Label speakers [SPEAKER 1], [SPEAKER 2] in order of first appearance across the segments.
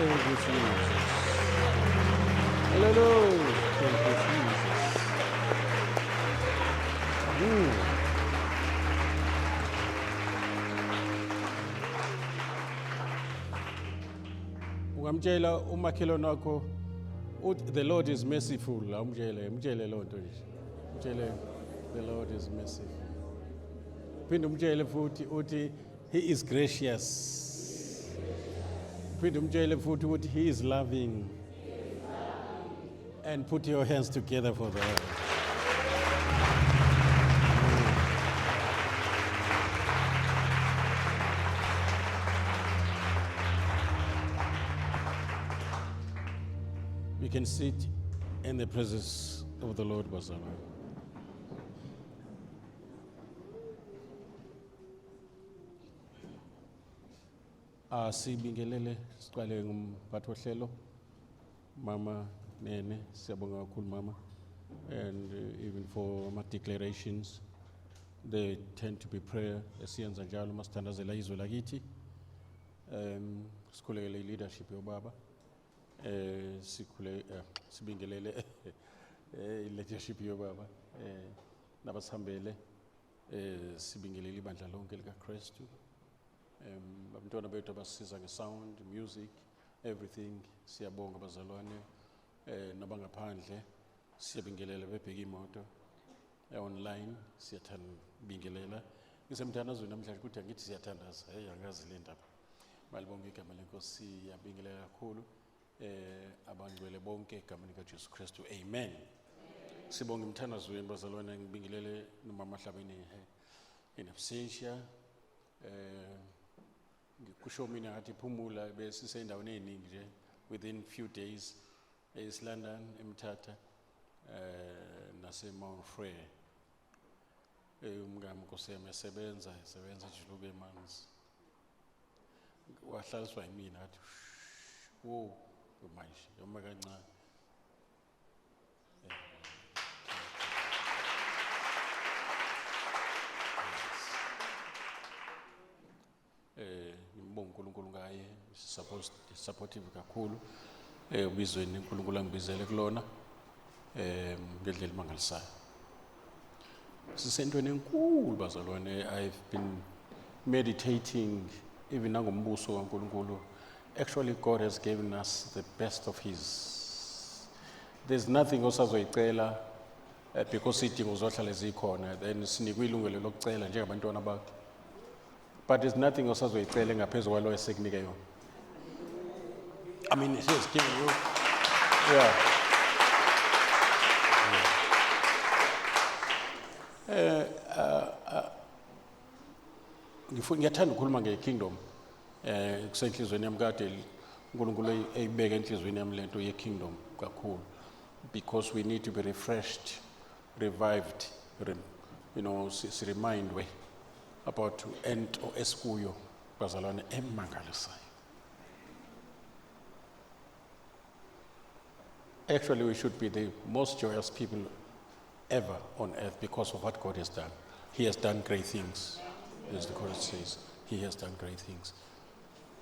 [SPEAKER 1] Thank you, Jesus. Hallelujah. Thank you, Jesus. Ungamtshela umakhelwane wakho uthi the Lord is merciful. Umtshele loo nto nje. Umtshele the Lord is merciful. Phinde umtshele futhi uthi he is gracious. Phinde umtshele futhi uthi he is loving. And put your hands together for that. We can sit in the presence of the Lord Bazalwane. Sibingelele siqale ngumphathi ohlelo Mama Nene, siyabonga kakhulu Mama, and even for my declarations, they tend to be prayer. Esiyenza njalo masithandazela izwe lakithi. Sikhulekele leadership yobaba. Sibingelele leadership yobaba. Nabasihambele sibingelele ibandla lonke likaKristu. Abantwana bethu abasiza ngesound, music, everything. Siyabonga bazalwane. Nabangaphandle siyabingelela bebheka imoto online siyathandabingelela ngisemthandazweni namhlanje ukuthi angithi siyathandaza angazi le ndaba malibonke igama lenkosi siyabingelela kakhulu abangcwele bonke egameni kaJesu Kristu amen. Sibonga umthandazweni bazalwane ngibingelele nomama Hlabeni in absentia ngikusho mina ngathi phumula bese sisendaweni eziningi nje within few days East London, eMthatha, nase-Mount Frere. Umngani Nkosiyami esebenza Juluke emanzi. Wahlaliswa yimina athi wo manje yoma kancane. Ngibonga uNkulunkulu ngaye supportive kakhulu. Ubizweni uNkulunkulu angibizele kulona ngendlela emangalisayo sisentweni enkulu bazalwane. I've been meditating even nangombuso kaNkulunkulu. Actually God has given us the best of his. There's nothing osazoyicela because idingo zohlala zikhona then sinikwe ilungelo lokucela njengabantwana bakhe, but there's nothing osazoyicela ngaphezulu kwalo esekunike yona. I mean, it is giving you, yeah. Ngiyathanda ukukhuluma nge-kingdom. Kusenhlizweni yami kade uNkulunkulu eyibeka enhlizweni yami lento ye-kingdom kakhulu, because we need to be refreshed, revived, siremindwe about ento esikuyo bazalwane emangalisayo. Actually, we should be the most joyous people ever on earth because of what God has done. He has done great things, as the Quran says. He has done great things.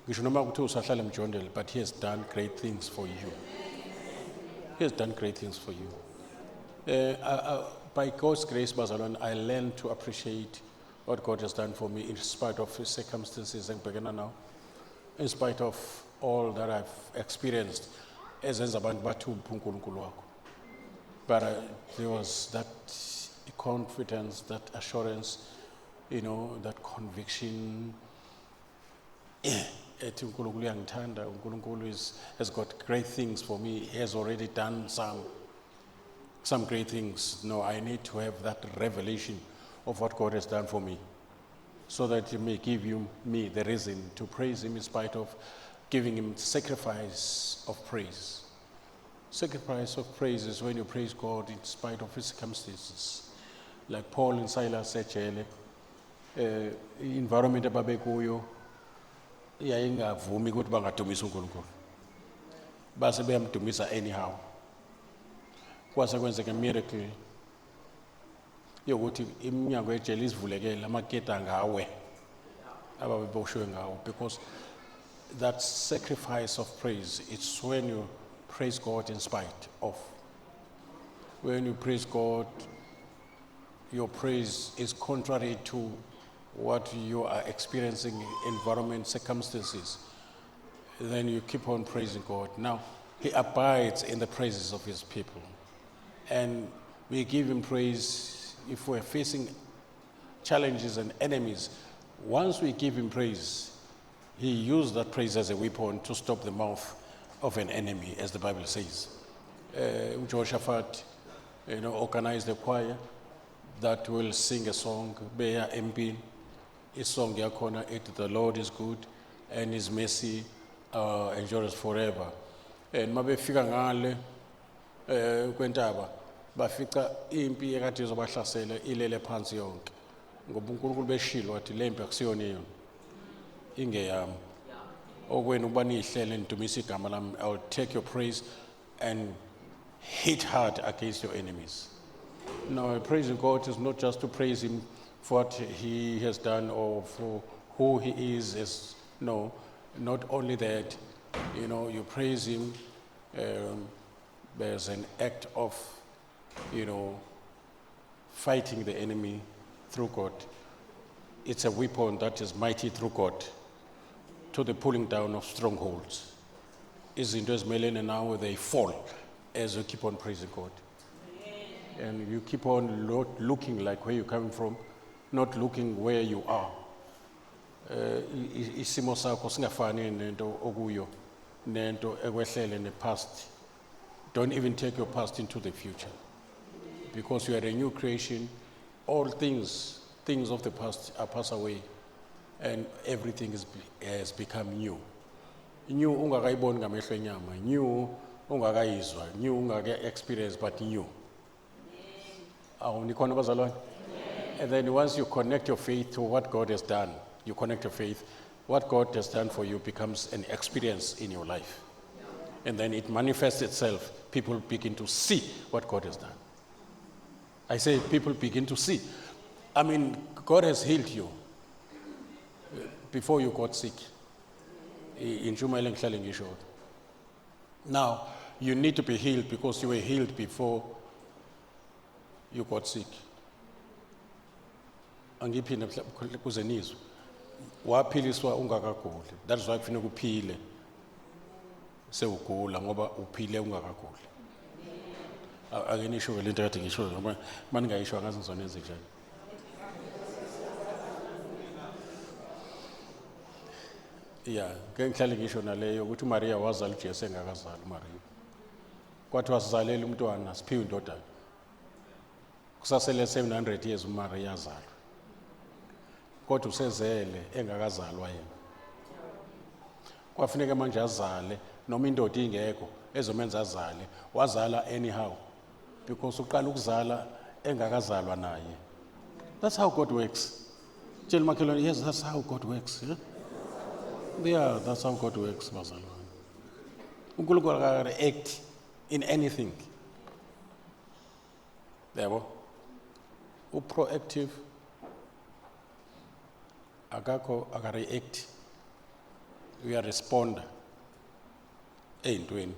[SPEAKER 1] But he has done great things for you. He has done great things for you. By God's grace, Bazalwane, I learned to appreciate what God has done for me in spite of his circumstances now, in spite of all that I've experienced. But there was that confidence, that assurance, that conviction. Unkulunkulu has got great things for me. He has already done some great things. No, I need to have that revelation of what God has done for me, so that He may give me the reason to praise Him in spite of giving Him sacrifice of praise. Sacrifice of praise is when you praise God in spite of his circumstances. Like Paul and Silas said, environment ababekuyo yayingavumi ukuthi bangadumisa uNkulunkulu. Base beyamdumisa anyhow. Kwase kwenzeka miracle yokuthi iminyango yejele isivulekele amaketa ngawe ababeboshwe ngawo, because that sacrifice of praise, it's when you praise God in spite of. When you praise God, your praise is contrary to what you are experiencing, environment, circumstances. Then you keep on praising God. Now, He abides in the praises of His people. And we give Him praise if we're facing challenges and enemies. Once we give Him praise, He used that praise as a weapon to stop the mouth of an enemy, as the Bible says. Jehoshaphat, organized a choir that will sing a song, Beya Empin. A song yakona, the Lord is good and His mercy endures forever. And mabefika ngale kwentaba bafika impi ekade izobahlasela ilele phansi yonke ngoba uNkulunkulu beshilo wathi lempi akusiyona yona ingeyami okwenu uba nihlele nidumisa igama lami. I will take your praise and hit hard against your enemies. Now, praising God is not just to praise Him for what He has done or for who He is. No, not only that. You praise Him as an act of, fighting the enemy through God. It's a weapon that is mighty through God to the pulling down of strongholds. Izinto ezimelene nawe, they fall as you keep on praising God. And you keep on looking like where you're coming from, not looking where you are. Isimo sakho singafani nento okuyo, nento ekwehlele nepast. Don't even take your past into the future. Because you are a new creation, all things of the past are passed away, and everything has become new. New ungakayiboni ngamehlo enyama, new ungakayizwa, new ungaka-experience, but new. And then once you connect your faith to what God has done, you connect your faith, what God has done for you becomes an experience in your life. And then it manifests itself. People begin to see what God has done. I say people begin to see. I mean, God has healed you before you got sick. Now, you need to be healed because you were healed before you got sick. Angiphinde kuze nizwe. Waphiliswa ungakaguli. That is why kufanele uphile. Sewugula ngoba uphile ungakaguli. Ake nisho ke lento kade ngisho ngoba maningayisho angazi ngizona enze njani. Yeah, ke ngihlale ngisho naleyo ukuthi uMaria wazala uJesu engakazali uMaria. Kwathi wasizalela umntwana siphiwe indodana. Kusasele 700 years uMaria yazalwa. Kodwa usezele engakazalwa yena. Kwafuneka manje azale noma indoda ingekho ezomenza azale, wazala anyhow because uqala ukuzala engakazalwa naye. That's how God works. Tell Makhelwane, yes, that's how God works. Yeah, that's how God works, bazalwane. uNkulunkulu akaka-act in anything. Yabo. Proactive akakho aka-react. We are responder ey'ntweni.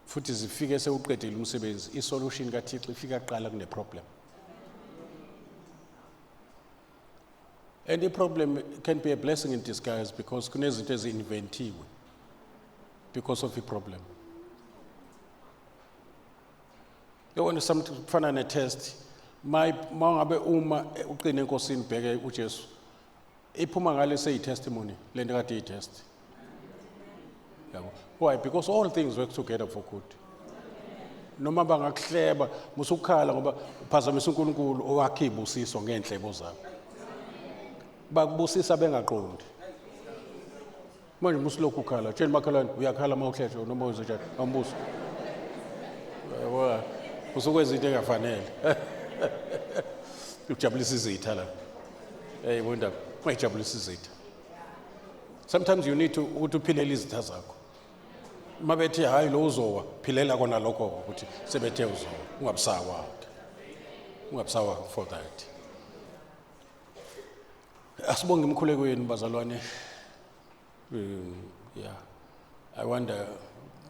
[SPEAKER 1] Futhi zifike sewuqedile umsebenzi, i-solution kaThixo ifika kuqala kune-problem. And the problem can be a blessing in disguise because kunezinto ezi-inventiwe because of the problem. You want something kufana ne-test, mangabe uma uqine enkosini bheke uJesu, iphuma ngale seyi-testimony, le nto kade iyi-test. Why? Because all things work together for good. Noma bangakuhleba, musukhala ngoba uphazamisa uNkulunkulu owakhe ibusiso ngeenhlebo zakho. Bakubusisa bengaqondi. Manje musilokhu ukhala, tshela umakhelwane uyakhala mawuhleshwa noma uzenjani, awumbuso. Yabo, usukwenza into engafanele. Ujabulisa izitha la. Hey wonder, mayijabulisa izitha. Sometimes you need to uphilela izitha zakho. Mabethi hayi lo uzowa, philela kona lokho ukuthi sebethe uzowa, ungabusawa. Ungabusawa for that. Asibonge imkhuleko yenu bazalwane. Yeah, I wonder,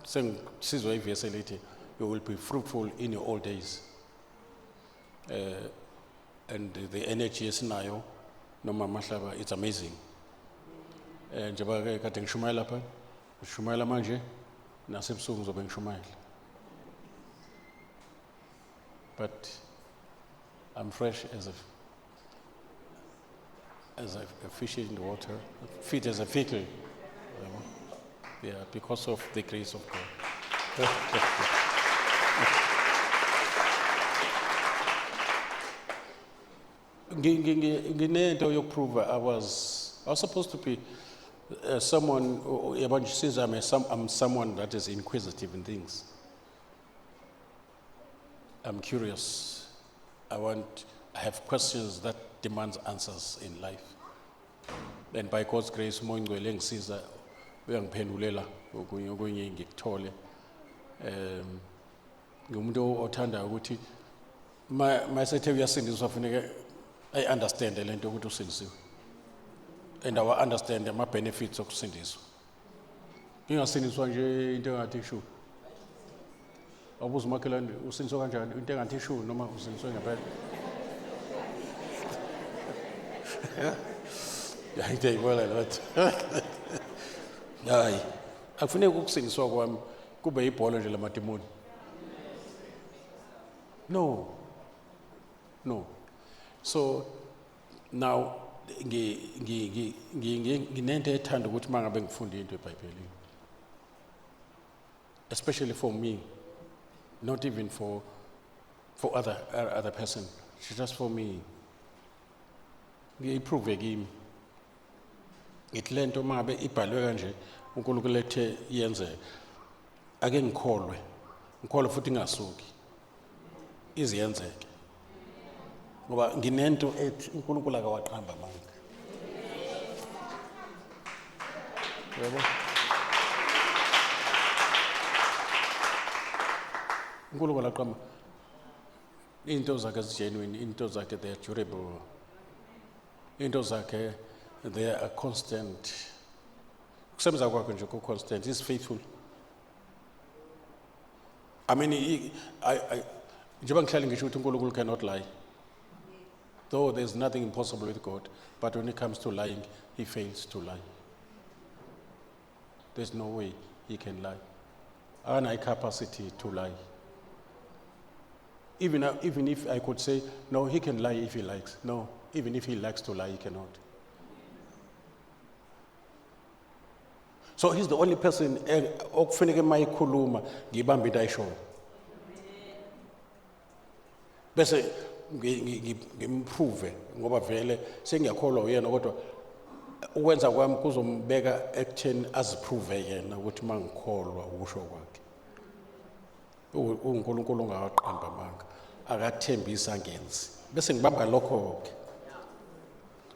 [SPEAKER 1] sizwe ivesi elithi, you will be fruitful in your old days. And the energy esinayo, noma mahlaba, it's amazing. Njengoba ke kade ngishumayela lapha, ngishumayela manje, nasebusuku ngizobe ngishumayela. But I'm fresh as a fish in the water, fit as a fickle. Yeah, because of the grace of God. Nginento yokuprova, I was supposed to be someone, since I'm someone that is inquisitive in things. I'm curious. I have questions that demand answers in life. And by God's grace, uMoya Ngcwele ngisiza uyangiphendulela okunye ngikuthole. Ngumuntu othanda ukuthi masethe uyasindiswa kufanele I understand lento ukuthi usindisiwe. And I understand the benefits of sindiswa. Ngingasindiswa nje into engathi ishu. Awubuza umakhelwane usindiswa kanjani into engathi ishu noma usindiswe ngempela. Yeah, I take well a lot. Hayi, akufuneki ukusindiswa kwami kube ibhola nje lamadimoni. No. So now nginento ethanda ukuthi mangabe ngifunda into eBhayibhelini. Especially for me, not even for other person, just for me. Ngiyiprove kimi. Ngithi lento mangabe ibhalwe kanje uNkulunkulu ethe yenzeke. Ake ngikholwe futhi ngasuki. Iziyenzeke. Ngoba nginento ethi uNkulunkulu akawaqamba amanga. Yebo. uNkulunkulu aqamba. Into zakhe genuine, into zakhe they are durable. Into zakhe they are constant. Kusebenza kwakhe nje constant, is faithful. I mean, njengoba ngihlale ngisho ukuthi uNkulunkulu cannot lie. Though there's nothing impossible with God, but when it comes to lying, he fails to lie. There's no way he can lie. And I capacity to lie. Even if I could say, no, he can lie if he likes. No, even if he likes to lie, he cannot. So he's the only person okufanele mayikhuluma ngibambe into ayishoyo. Bese ngimprove ngoba vele sengiyakholwa uyena kodwa ukwenza kwami kuzombeka ekutheni aziprove yena ukuthi mangikholwa ukusho kwakhe. uNkulunkulu ongaqamba amanga akathembisa ngenzi. Bese ngibamba lokho ke.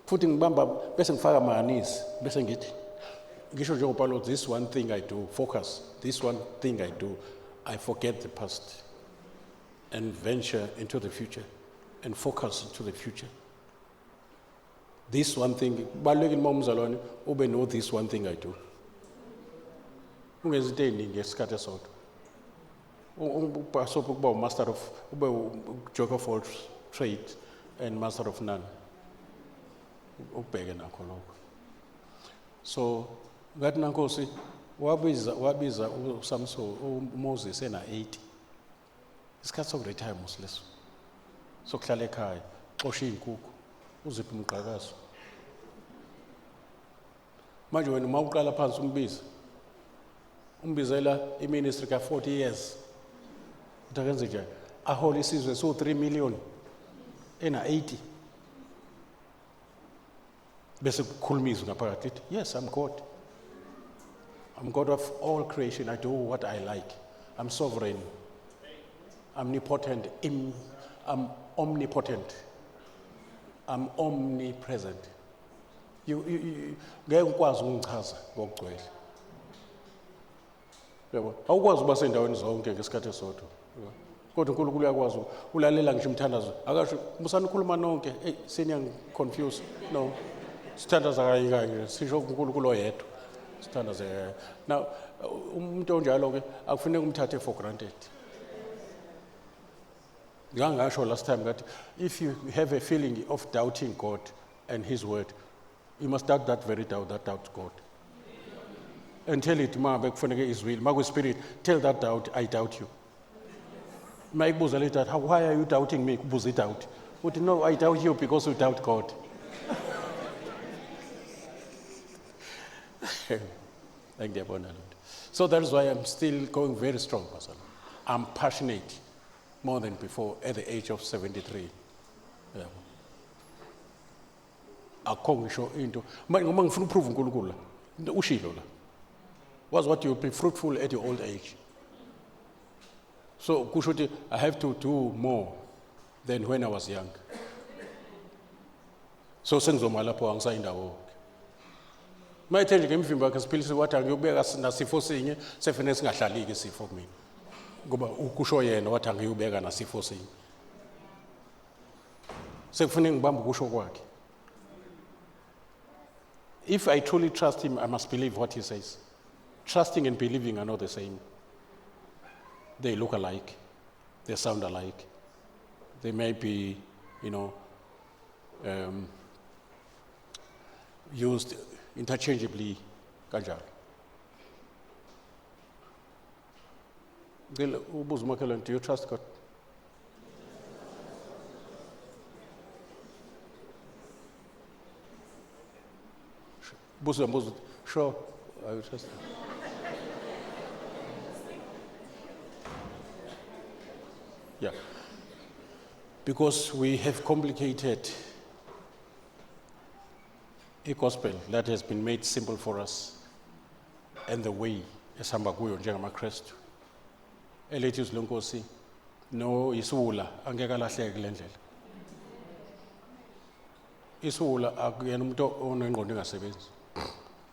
[SPEAKER 1] Futhi ngibamba bese ngifaka amanisi bese ngithi ngisho nje ngoPaulo, this one thing I do, focus. This one thing I do, I forget the past and venture into the future and focus into the future. This one thing, balekile momzalwane ube no this one thing I do. Ungenza into eningi esikhathi esodwa. Ubasopha ukuba master of ube joke of all trade and master of none. Ubheke nakho lokho. So ngathi nankosi wabiza uSamson uMoses ena 80. Isikhathi sokuretire musleso. Sokuhlala ekhaya, xosha izinkukhu, uziphi umqhakazo. Manje wena uma uqala phansi umbizela iministry ka 40 years. Utakenze njani? Ahole isizwe so 3 million ena 80. Bese kukhulumizwa ngaphakathi lithi, yes, I'm God. I'm God of all creation. I do what I like. I'm sovereign. I'm omnipotent. I'm omnipotent. I'm omnipresent. Ngeke ukwazi ukungichaza ngokugcwele. Yebo, awukwazi uba sendaweni zonke ngesikhathi esodwa. Kodwa uNkulunkulu uyakwazi ulalela ngisho umthandazo. Akasho musani ukhuluma nonke, seniya confuse. No. Sithandaza kanye sisho uNkulunkulu oyedwa. Sithandaze. Now, umuntu onjalo-ke akufuneka umthathe for granted. Ngangasho last time that if you have a feeling of doubting God and His word, you must doubt that very doubt, that doubt God. And tell it, ma bekufuneka His will. Ma spirit, tell that doubt, I doubt you. Ma ikubuza le doubt, why are you doubting me? Kubuza doubt. But no, I doubt you because you doubt God. Thank you, Lord. So that is why I'm still going very strong, Pastor. I'm passionate more than before at the age of 73. Yeah. Akho ngisho into ngoba ngifuna uprove uNkulunkulu la ushilo la was what you be fruitful at your old age. So kusho ukuthi I have to do more than when I was young. So sengizoma lapho angisayindawo. Mayithe nje ngemvimba yakhe siphilise wathi angiyobeka nasifo sinye sefene singahlaliki isifo kumina. Ngoba ukusho yena wathi angiyobeka nasifo sinye. Sekufanele ngibambe ukusho kwakhe. If I truly trust him, I must believe what he says. Trusting and believing are not the same. They look alike. They sound alike. They may be, used interchangeably. Kanjalo. Ubuza umakhelwane, do you trust God? Buza, sure, I will trust him. Yeah. Because we have complicated a gospel that has been made simple for us, and the way esihamba kuyo njengamaKristu elithi uZilonkosi no isula angeke alahleke kule ndlela. Isula akuyena umuntu onengqondo engasebenzi.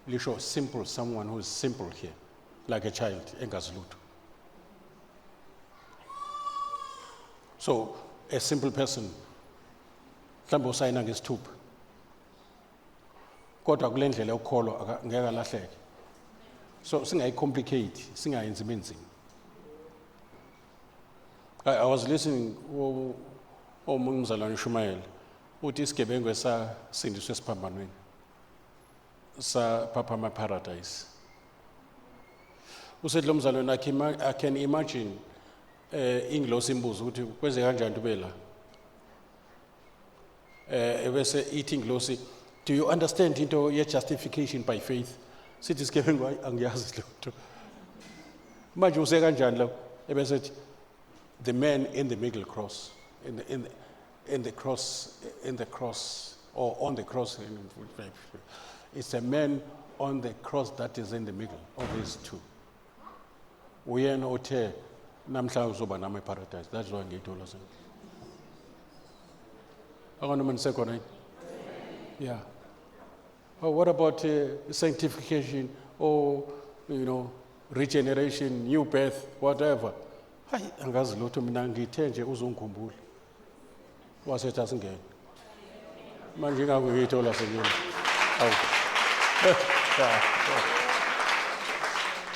[SPEAKER 1] Lisho simple, someone who is simple here, like a child engazi lutho. So a simple person mhlawumbe usayina ngesithupha kodwa kule ndlela yokukholwa ngeke alahleke. So singayicomplicate, singayenzi ibenzima. I was listening umzalwane Shumayela uthi isigebengu esasindiswe esiphambanweni saphapha paradise. Usethi lo mzalwane I can imagine ingilosi imbuzo ukuthi kwenze kanjani ube la. Ebese ithi ingilosi, do you understand into ye justification by faith? Sithi isigebengu angiyazi lutho. Manje use kanjani la? Ebese the man in the middle cross, in the cross, or on the cross. It's a man on the cross that is in the middle of these two. Uyena othe namhla uzoba nami paradise. That's why ngiyithola sena. Akanoma nisekhona. Yeah. Oh, what about sanctification or regeneration, new birth, whatever? Hayi angazi lutho mina ngithe nje uzongikhumbula. Wasethi asingene. Manje ngakho ngiyithola senyini.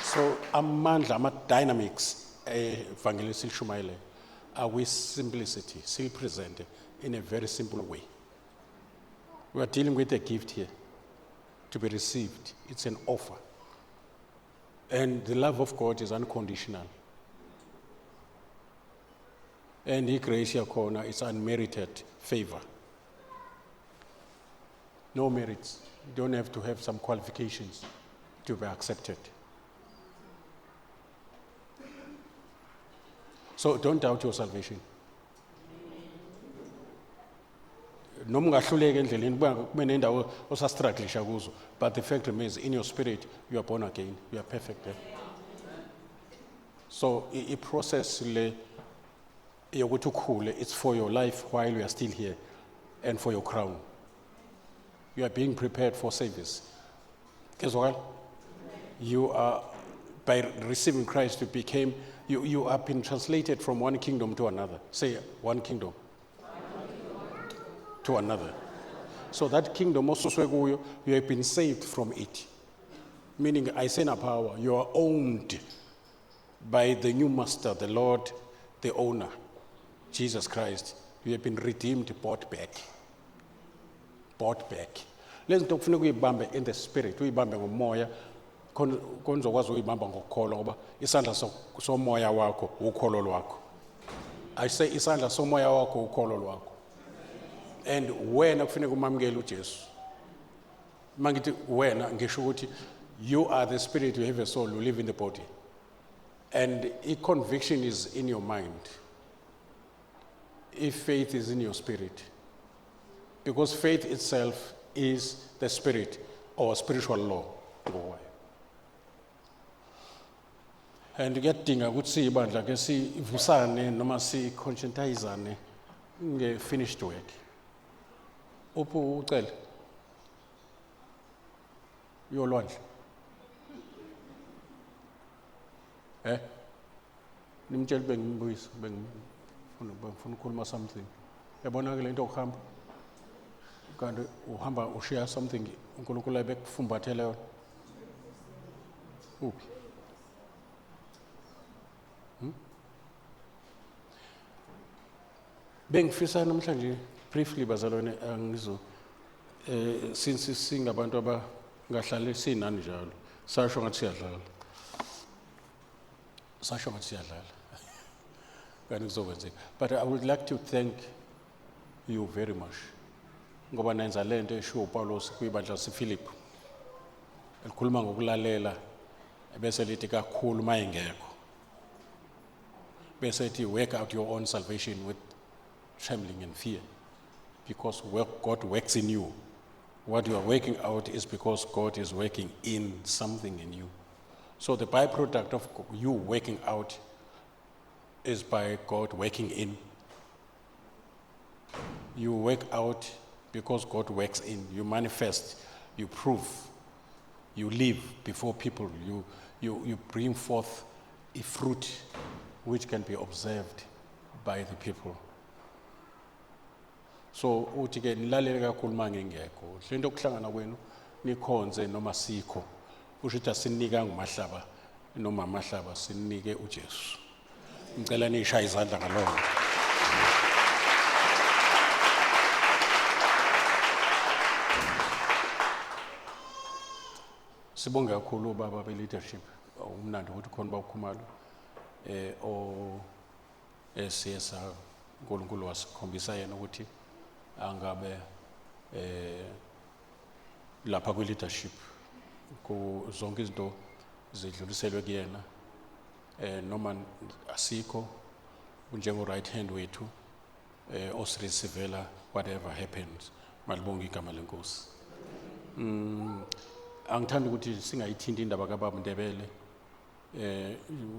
[SPEAKER 1] So amandla ama-dynamics evangelist Shumayela are with simplicity, still presented in a very simple way. We are dealing with a gift here to be received. It's an offer. And the love of God is unconditional. And His grace corner is unmerited favor. No merits. You don't have to have some qualifications to be accepted. So don't doubt your salvation. Noma ungahluleka endleleni kube nendawo osastrugglisha kuzo, but the fact remains in your spirit you are born again, you are perfect there. So a process le yokuthi ukhule, it's for your life while you are still here and for your crown. You are being prepared for service. You are, by receiving Christ, you have been translated from one kingdom to another. Say, one kingdom to another. So that kingdom also, you have been saved from it. Meaning, I say na power, you are owned by the new master, the Lord, the owner, Jesus Christ. You have been redeemed, bought back. Bought back. Lezi zinto kufuneka uyibambe in the spirit, uyibambe ngomoya, konzokwazi uyibamba ngokukholwa ngoba isandla somoya wakho ukholo lwakho. I say isandla somoya wakho ukholo lwakho. And wena kufuneka umamukele uJesu. Mangithi wena ngisho ukuthi you are the spirit, you have a soul, you live in the body. And if conviction is in your mind, if faith is in your spirit, because faith itself is the spirit or spiritual law. And kuyadinga ukuthi ibandla ke sivusane noma si conscientizane nge finished work. Uphu ucela yolwandle. Nimtshela bengimbuyisa bengifuna ukukhuluma something. Yabona ke lento okuhamba. Kanti uhamba ushare something uNkulunkulu ayebekufumbathele yona. Uphi? Bengifisa namhlanje briefly bazalwane angizo since singabantu abangahlali sinani njalo sasho ngathi siyadlala. Sasho ngathi siyadlala. Kanti kuzokwenzeka. But I would like to thank you very much. Ngoba nenza lento eshiwo uPaulos kwibandla laseFilipi. Elikhuluma ngokulalela bese lithi kakhulu mayengekho. Bese lithi work out your own salvation with trembling and fear, because God works in you. What you are working out is because God is working in something in you. So the byproduct of you working out is by God working in. You work out because God works in. You manifest, you prove, you live before people, you bring forth a fruit which can be observed by the people. So uthi ke nilalele kakhulu mangengekho lento okuhlangana kwenu nikhonze noma sikho usho ukuthi asinika ngumahlaba noma amahlaba sinike uJesu. Ngicela nishaya izandla ngalona. Sibonga kakhulu baba be leadership umnandi ukuthi khona bawukhumalo o esiyesa uNkulunkulu wasikhombisa yena ukuthi angabe lapha kwi leadership ku zonke izinto zidluliselwe kuyena noma asikho unjengo right hand wethu osirisivela whatever happens. Malibonga igama lenkosi. Angithanda ukuthi singayithinta indaba kaBaba Ndebele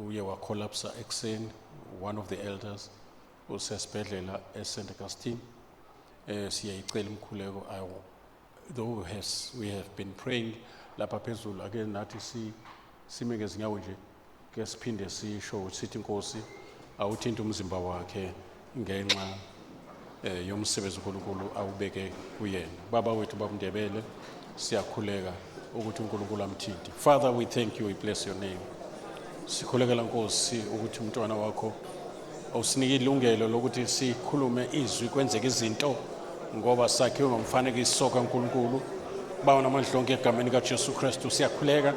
[SPEAKER 1] uye wa collapse ekseni, one of the elders usesibhedlela eSt Augustine. Siyayicela umkhuleko. Though we have been praying lapha phezulu again nathi sime ngezinyawo nje ke siphinde sisho sithi inkosi awuthinta umzimba wakhe ngenxa yomsebenzi uNkulunkulu awubeke kuyena. Baba wethu Baba Ndebele siyakhuleka ukuthi uNkulunkulu amthinti. Father, we thank you, we bless your name. Sikhulekela Nkosi ukuthi umntwana wakho awusinike ilungelo lokuthi sikhulume izwi kwenzeke izinto ngoba sakhiwe ngomfanekiso kaNkulunkulu. Bawo namandla onke egameni kaJesu Kristu siyakhuleka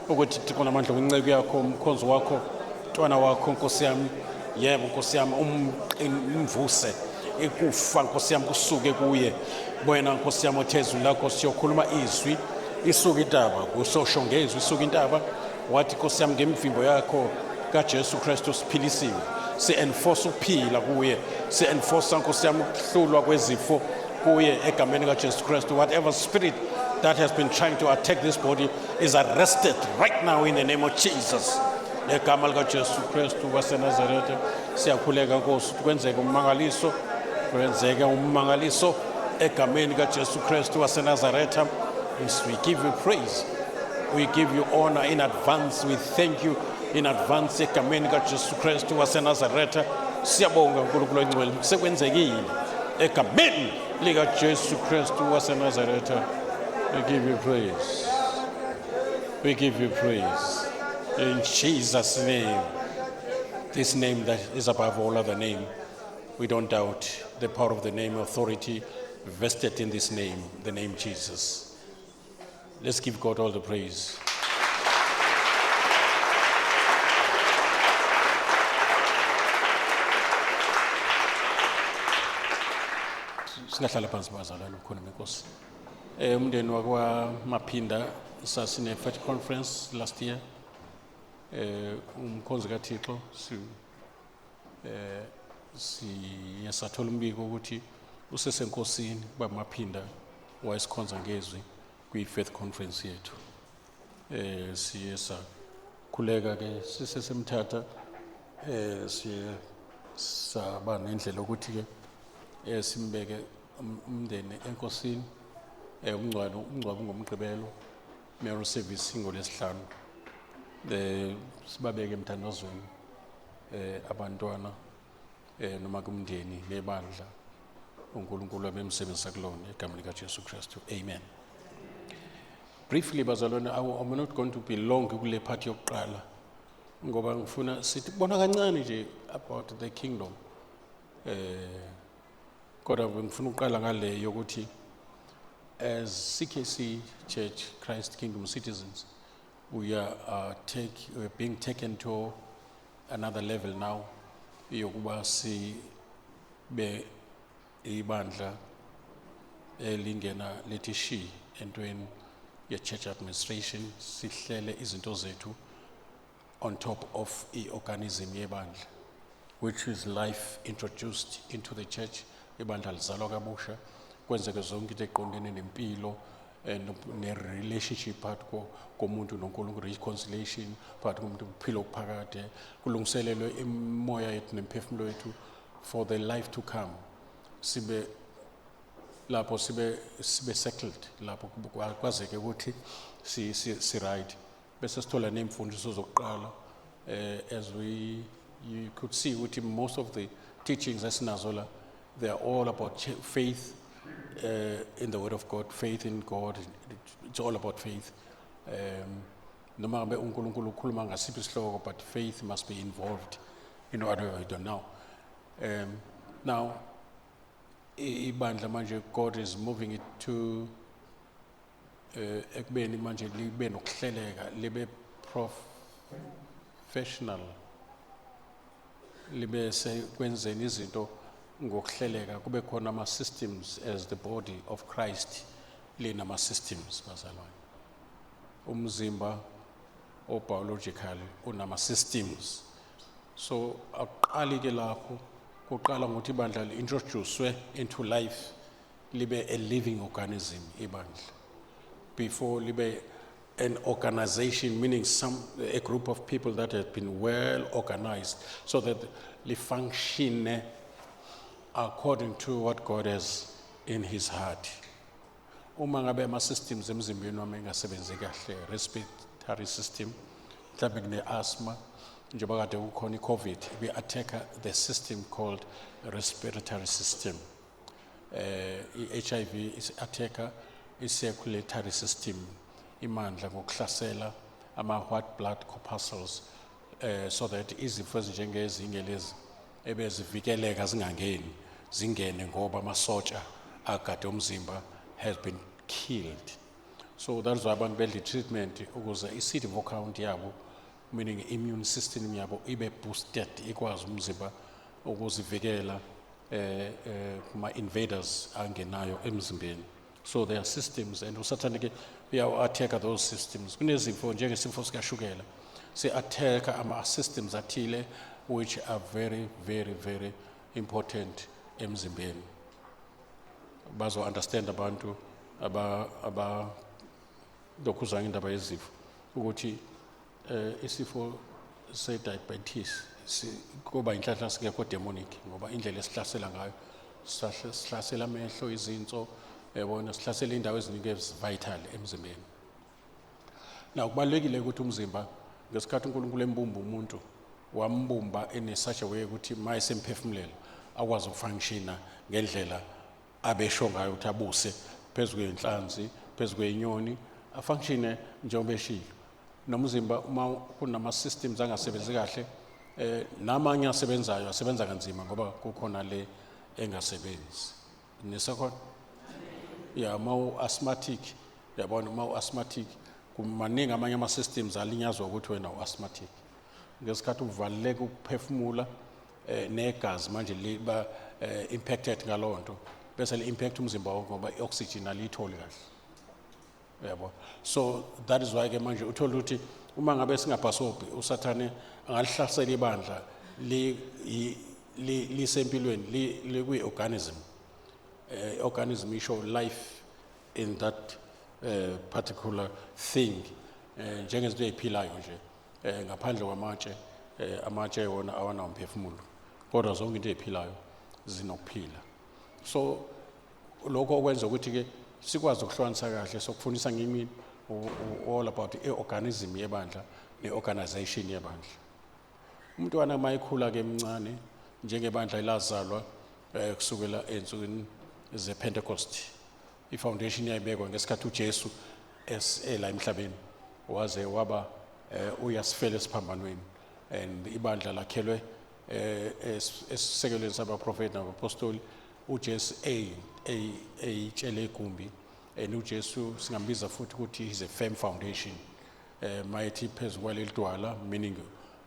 [SPEAKER 1] ukuthi Thixo namandla kwinceke yakho umkhonzo wakho mntwana wakho Nkosi yami. Yebo Nkosi yami umvuse ekufa Nkosi yami kusuke kuye. Wena Nkosi yami othezulu lakho siyokhuluma izwi isuka intaba kusosho ngezwi isuka intaba wathi Nkosi yami ngemvimbo yakho kaJesu Kristu siphilisiwe. Si-enforce ukuphila kuye, si-enforce Nkosi yami ukuhlulwa kwezifo kuye egameni kaJesu Kristu. Whatever spirit that has been trying to attack this body is arrested right now in the name of Jesus. Egama likaJesu Kristu waseNazaretha siyakhuleka Nkosi kwenzeke umangaliso, kwenzeke umangaliso egameni kaJesu Kristu waseNazaretha. We give you praise, we give you honor in advance, we thank you in advance egameni kaJesu Kristu waseNazaretha. Siyabonga uNkulunkulu oyingcwele sekwenzekile egameni likaJesu Kristu waseNazaretha. We give you praise. We give you praise. In Jesus' name, this name that is above all other name, we don't doubt the power of the name, authority vested in this name, the name Jesus. Let's give God all the praise. Singahlala phansi bazalwane ukhona inkosi. Umndeni wakwa Maphinda sasine faith conference last year. Umkhonzi kaThixo siyasathola umbiko ukuthi usesenkosini baMaphinda wayesikhonza ngezwi kwi faith conference yethu. Siyesa khuleka ke sisesemthatha siye saba nendlela ukuthi ke simbeke umndeni enkosini umngcwabo ngomgqibelo memorial service ngolesihlanu sibabeke emthandazweni abantwana noma kumndeni nebandla uNkulunkulu abemsebenzisa kulona egameni lika Jesu Kristu. Amen. Briefly bazalwane, I'm not going to be long kule part yokuqala ngoba ngifuna sithi bona kancane nje about the kingdom. Kodwa ngifuna uqala ngale yokuthi as CKC Church, Christ Kingdom Citizens, we are being taken to another level now. Yokuba sibe ibandla elingena lethi shi entweni ye church administration, sihlele izinto zethu on top of organism yebandla, which is life introduced into the church. Ibandla lizalwa kabusha kwenzeke zonke into eqondene nempilo ne-relationship phakathi komuntu noNkulunkulu, reconciliation phakathi komuntu ukuphila okuphakade, kulungiselelwe imoya yethu nemphefumulo yethu for the life to come. Sibe lapho sibe settled lapho kwazeke ukuthi si right bese sithola nemfundiso zokuqala as you could see ukuthi most of the teachings esinazo la they are all about faith in the word of God, faith in God. It's all about faith. Noma ngabe uNkulunkulu ukhuluma ngasiphi isihloko, but faith must be involved in order I don't know. Now ibandla manje God is moving it to ekubeni manje libe nokuhleleka, libe professional, libe sekwenzeni izinto ngokuhleleka, kube khona ama systems as the body of Christ linama systems bazalwane. Umzimba o biological unama systems. So aqali ke lapho kuqala ngokuthi ibandla li-introducewe into life, libe a living organism ibandla. Before libe an organization, meaning a group of people that have been well organized so that li function according to what God has in his heart. Uma ngabe ama systems emzimbeni wami engasebenzi kahle, respiratory system, mhlawumbe kune asthma, njengoba kade kukhona iCovid, we attack the system called respiratory system. HIV is attack circulatory system, imandla ngokuhlasela ama white blood corpuscles, so that izifo ezinjengezinye lezi ebezivikeleka zingene ngoba amasotsha agade umzimba has been killed. So that's why abantu bedla treatment ukuze i-CD4 count yabo, meaning immune system yabo ibe boosted, ikwazi umzimba ukuzivikela kuma invaders angenayo emzimbeni. So there are systems, and usathane ke uyawa-attack those systems. Kunezifo njengesifo sikashukela, si-attack ama systems athile which are very, very, very important emzimbeni. Bazo understand abantu dokuzanga indaba yezifo ukuthi isifo se-diabetes kuba inhlanhla singekho demonic ngoba indlela esihlasela ngayo sihlasela amehlo, izinso, yabona, sihlasela indawo eziningi vital emzimbeni. Now kubalekile ukuthi umzimba ngesikhathi uNkulunkulu embumba umuntu wambumba in such a way ukuthi mayesemphefumulela akwazi ukufunctiona ngendlela abesho ngayo ukuthi abuse phezulu kwenhlanzi, phezulu kwenyoni, afunctione njengoba eshilo. nomzimba uma kunama systems angasebenzi kahle namanye asebenzayo asebenza kanzima ngoba kukhona le engasebenzi nesekhona ya mau asthmatic yabona mau asthmatic kumaningi amanye ama systems alinyazwa ukuthi wena u-asthmatic ngesikhathi uvaleleka ukuphefumula negazi manje liba impacted ngalonto bese le impact umzimba wakho ngoba i-oxygen aliyitholi kahle yabo so that is why ke manje uthola ukuthi uma ngabe singabhasobhi usathane angalihlasela ibandla lisempilweni likwi-organism organism isho life in that particular thing njengezinto eziphilayo nje ngaphandle kwamatshe amatshe wona awana umphefumulo kodwa zonke into eziphilayo zinokuphila so lokho okwenza ukuthi ke sikwazi ukuhlukanisa kahle sokufundisa ngimi all about i-organism yebandla ne-organization yebandla umntwana mayikhula ke emncane njengebandla elazalwa kusukela ensukwini ze-Pentecost i-foundation yayibekwa ngesikhathi uJesu la emhlabeni waze waba uyasifela esiphambanweni and ibandla lakhelwe esisekelweni sabaprofeti nabapostoli uJesu eyitshele igumbi and uJesu singambiza futhi ukuthi is a firm foundation mighty phezu kwaleli dwala meaning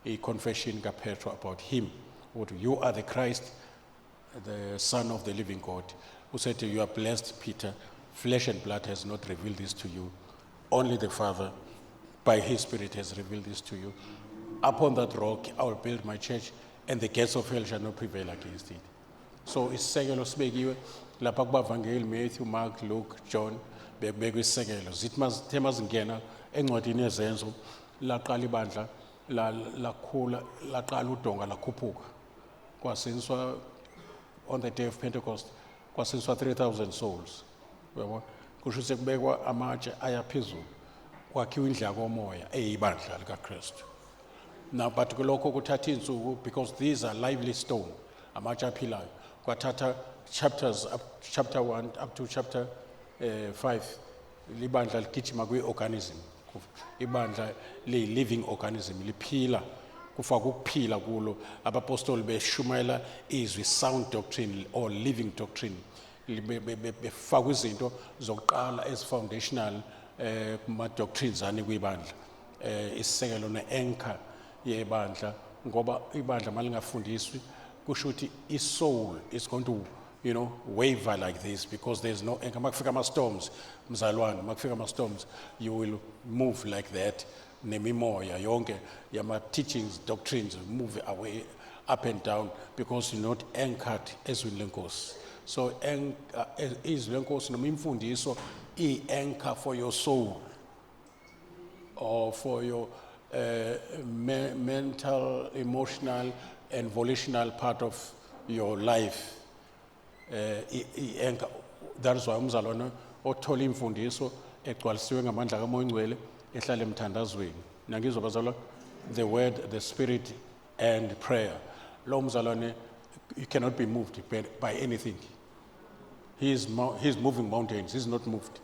[SPEAKER 1] i-confession kaPetro about him ukuthi you are the Christ the Son of the living God who said you are blessed Peter flesh and blood has not revealed this to you only the Father by his Spirit has revealed this to you upon that rock I will build my church and the gates of hell shall not prevail against it so isisekelo sibekiwe lapha kubavangeli Matthew Mark Luke John bekubekwe isisekelo zithi mazithema zingena encwadini yezenzo laqala ibandla lakhula laqala udonga lakhuphuka kwasenswa on the day of Pentecost kwasenswa 3,000 souls uyabona kusho ukuthi kubekwa amatshe ayaphezulu kwakhiwa indlela komoya eyibandla likaKristu now but lokho kuthatha insuku because these are lively stone amatshe aphilayo kwathatha chapters chapter 1 up to chapter 5 libandla ligijima kwi-organism ibandla li-living organism liphila kufaka ukuphila kulo abapostoli beshumayela izwi sound doctrine or living doctrine befaka izinto zokuqala ezi-foundational kuma-doctrines ane kwibandla isisekelo ne-anchor yebandla ngoba ibandla malingafundiswi kusho ukuthi i-soul is going to waver like this because there's no anchor makufika ama-storms mzalwane makufika ama-storms you will move like that nemimoya yonke yama-teachings doctrines move away up and down because you're not anchored ezwini lenkosi so izwi lenkosi noma imfundiso i-anchor for your soul or for your mental emotional and volitional part of your life i-anchor that is why umzalwane othola imfundiso egcwalisiwe ngamandla kaMoya Ngcwele ehlala emthandazweni nangizwa bazalwa the word the spirit and prayer lo mzalwane you cannot be moved by anything he's moving mountains he's not moved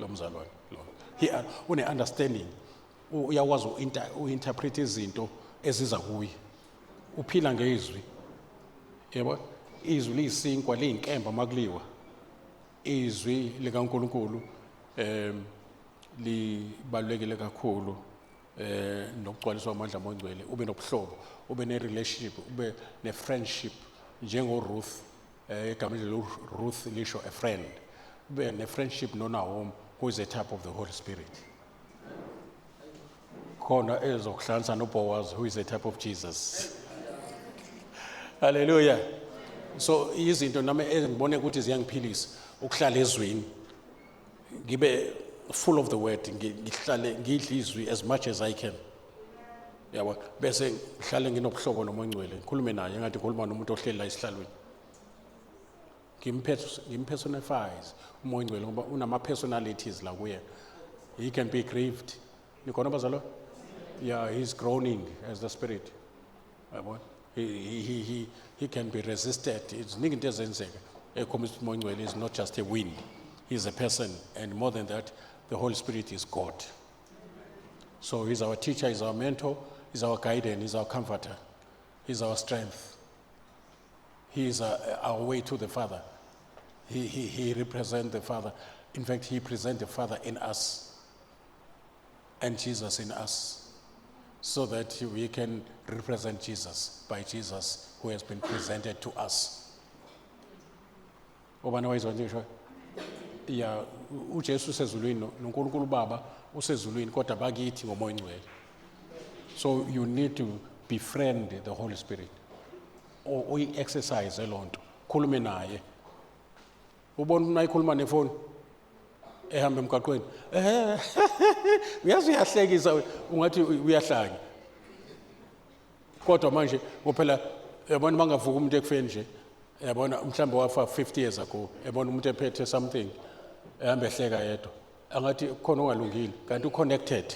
[SPEAKER 1] lo mzalwane he une understanding uyakwazi uinterpret izinto eziza kuye uphila ngezwi yebo izwi liyisinkwa liyinkemba makuliwa izwi likaNkulunkulu libalulekile kakhulu nokugcwaliswa amandla aMoya Ngcwele ube nobuhlobo ube ne-relationship ube ne-friendship njengoRuth igama Ruth lisho a friend ube ne-friendship noNahum who is a type of the Holy Spirit khona ezokuhlanza noBoaz who is a type of Jesus hallelujah so izinto nami engibone ukuthi ziyangiphilisa ukuhlala ezweni ngibe full of the word ngihlale ngidla izwi as much as I can yabo bese ngihlale nginobuhlobo noMoya Ngcwele ngikhulume naye ngathi ngikhuluma nomuntu ohleli la esihlalweni ngimpersonifies uMoya Ngcwele ngoba unama personalities la kuye he can be grieved nikhona bazalo yeah he's groaning as the spirit yabo he can be resisted it's ningi into ezenzeka ekhombisa uMoya Ngcwele is not just a wind he's a person and more than that the Holy Spirit is God So he's our teacher, he's our mentor, he's our guardian, he's our comforter, he's our strength. He is our way to the Father. He represents the Father. In fact, he presents the Father in us and Jesus in us, so that we can represent Jesus by Jesus who has been presented to us. Obana wayizwa nje ngisho? Yeah, uJesu usezulwini noNkulunkulu Baba usezulwini kodwa bakithi ngomoya ongcwele. So you need to befriend the Holy Spirit. Or exercise lonto. Khulume naye. Ubona unayikhuluma nefoni ehamba emgaqweni. Uyazi uyahlekisa ungathi uyahlanya. Kodwa manje ngophela yabona mangavuka umuntu ekufeni nje. Yabona mhlambe wafa 50 years ago. Yabona umuntu ephethe something ehamba ehleka yedwa. Angathi khona ongalungile kanti uconnected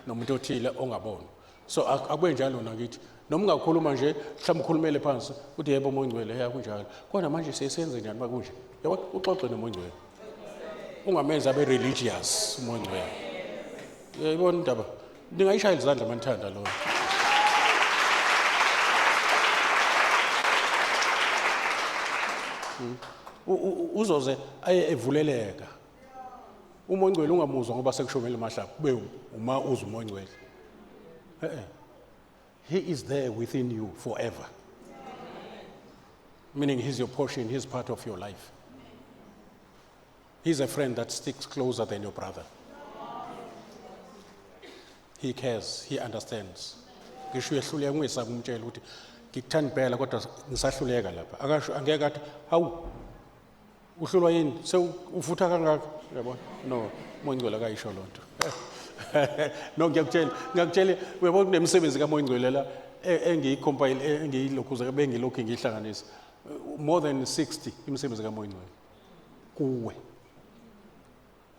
[SPEAKER 1] nomuntu othile ongabona. So akube njalo nakithi. Noma ungakhuluma nje mhlawumbe ukhulumele phansi uthi yebo moya ongcwele yakunjalo. Kodwa manje siyenze njani makunje? Yabo uxoxe nomoya ongcwele. Ungamenza abe religious umoya ongcwele. Yayibona indaba. Ningayishayela izandla manithanda lo. Uzoze aye evuleleka. Umoya ongcwele ungamuzwa ngoba sekushomela emahlaba kube uma uza umoya ongcwele. He is there within you forever. Meaning he's your portion, he's part of your life. He's a friend that sticks closer than your brother. He cares, he understands. Ngisho ehluleka ngiyesaba umtshela ukuthi ngikuthanda impela kodwa ngisahluleka lapha. Akasho angeke athi hawu uhlulwa yini sewuvutha kangaka yabona. No, moya ongcwele akayisho lonto. No, ngiyakutshela uyabona kunemisebenzi kamoya ongcwele la engiyicompile engiyilokhuza bengilokhu ngihlanganisa more than 60 imisebenzi kamoya ongcwele kuwe.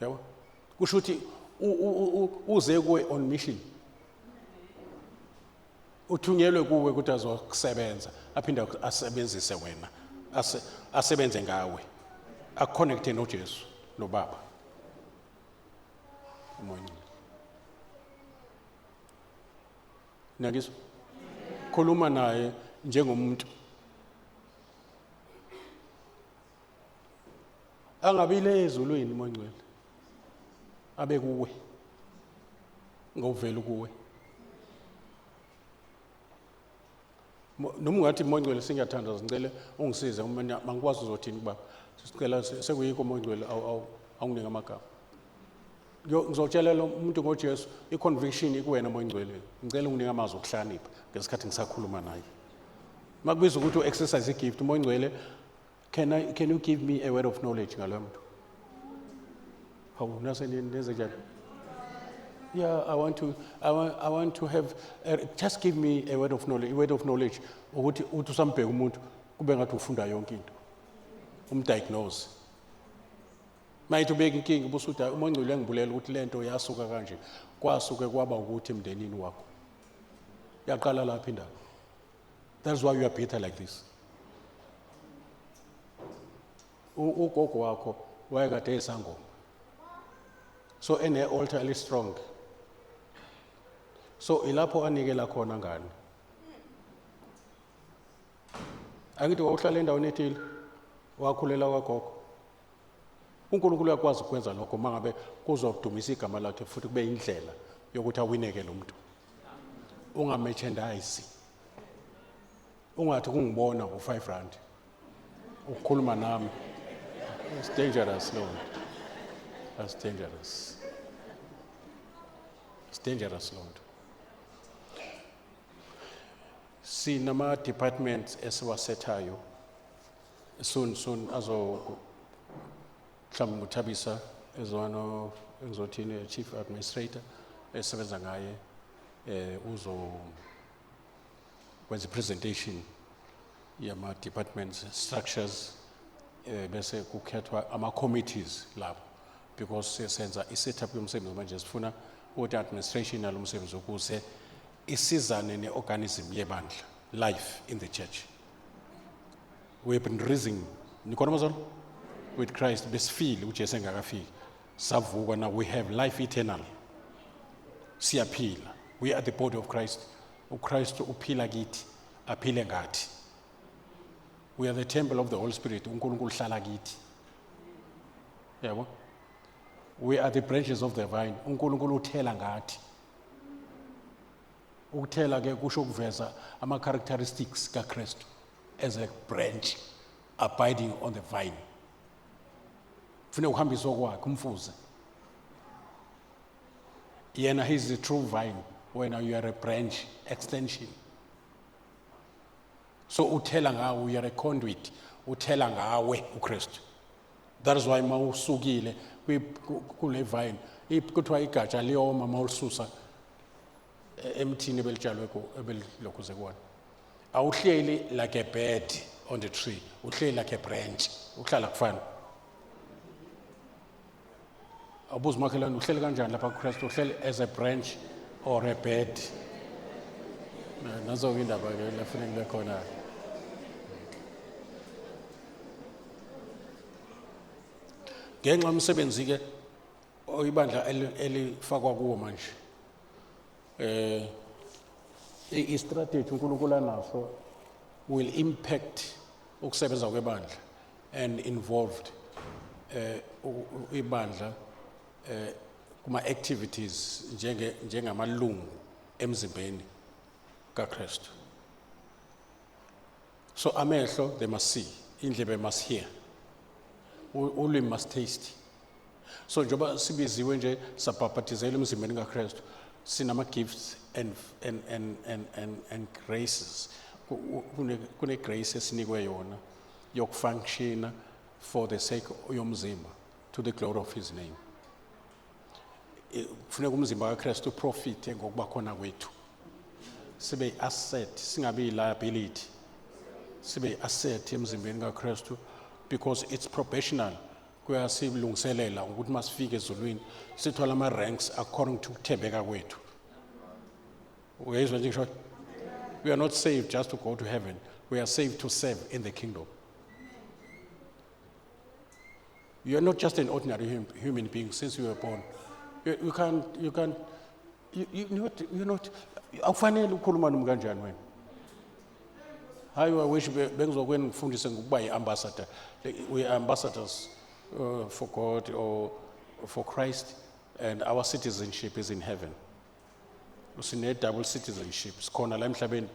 [SPEAKER 1] Yabo kusho ukuthi uze kuwe on mission. Uthunyelwe kuwe ukuthi azokusebenza aphinda asebenzise wena asebenze ngawe aconnecte noJesu noBaba. Umoya ongcwele. Nakizwa khuluma naye njengomuntu. Angabile ezulwini umoya ongcwele. Abe kuwe. Ngovela kuwe. Noma ungathi umoya ongcwele singathanda ngicela ungisize uma mangikwazi uzothini kuba sicela sekuyikho umoya ongcwele awunginike amagama. Ngizotshelela umuntu ngoJesu iconviction ikuwena moya ongcwele. Ngicela unginike amazwi okuhlakanipha ngesikhathi ngisakhuluma naye. Makubiza ukuthi uexercise igift moya ongcwele, can you give me a word of knowledge ngalo muntu? Hawu naseni nenze njani? Yeah, I want to have just give me a word of knowledge ukuthi usambheka umuntu kube ngathi ufunda yonke into. Umdiagnose. Mayithi ubeka inkinga ubusuda umoya ongcwele ngibulela ukuthi lento yasuka kanje kwasuke kwaba ukuthi emndenini wakho. Yaqala lapha indaba. That's why you are bitter like this. Ugogo wakho wayekade esangoma. So ene altar eli strong. So ilapho anikela khona ngani. Angithi wawuhlala endaweni ethile wakhulela kwagogo. uNkulunkulu uyakwazi ukwenza lokho mangabe kuzodumisa igama lakhe futhi kube indlela yokuthi awineke lo muntu. Ungamerchandise. Ungathi kungibona ngo5 rand. Ukukhuluma nami. It's dangerous, Lord. That's dangerous. It's dangerous, Lord. Sinama departments esiwasethayo soon azo mhlawumbe uThabisa ezona engizothini chief administrator esebenza ngaye uzo kwenza presentation yama departments structures bese kukhethwa ama committees lapho because senza isetup yomsebenzi manje sifuna ukuthi administration nalomsebenzi ukuze isizane neorganism yebandla life in the church. We have been risen with Christ besifile uJesu engakafiki savuka now we have life eternal Siyaphila. We are the body of Christ. uChrist uphila kithi, aphile ngathi. We are the temple of the Holy Spirit. uNkulunkulu uhlala kithi. Yabo? We are the branches of the vine. uNkulunkulu uthela ngathi. Ukuthela ke kusho ukuveza ama characteristics kaKristu as a branch abiding on the vine. Kufanele uhambise okwakhe umfuze. Yena he is the true vine when you are a branch extension. So uthela ngawe, you are a conduit. Uthela ngawe uKristu. That is why mawusukile kule vine kuthiwa igatsha liyoma mawulisusa emthini belitshalwe ebelokhuze kuwona. Awuhleli like a bird on the tree, uhleli like a branch, uhlala kufana. Abuzi makhelwane uhleli kanjani lapha kuKristu, uhleli as a branch or a bird. Nazo indaba ke lafuna kube khona. Ngenxa umsebenzi ke oyibandla elifakwa kuwo manje. I-strategy uNkulunkulu anaso will impact ukusebenza kwebandla and involved ibandla kuma activities njengamalungu emzimbeni kaKristu. So amehlo they must see, indlebe must hear, ulimi must taste. So njoba sibiziwe nje sabhaphathizela emzimbeni kaKristu, sinama gifts and graces. Kune grace esinikwe yona yokufunctiona for the sake yomzimba, to the glory of his name. Kufuneka umzimba kaKristu profit ngokuba khona kwethu. Sibe asset, singabi liability. Sibe asset emzimbeni kaKristu because it's proportional. Kuyasilungiselela ukuthi masifike ezulwini sithola ama ranks according to ukuthembeka kwethu. We are not saved just to go to heaven. We are saved to serve in the kingdom. You are not just an ordinary human being since you were born. You're not, akufanele ukhuluma nomuntu kanjani wena. Hayi I wish bengizokweni ngifundise ngokuba yi-ambassador. We are ambassadors for God or for Christ, and our citizenship is in heaven. Sine double citizenship. Sikhona la emhlabeni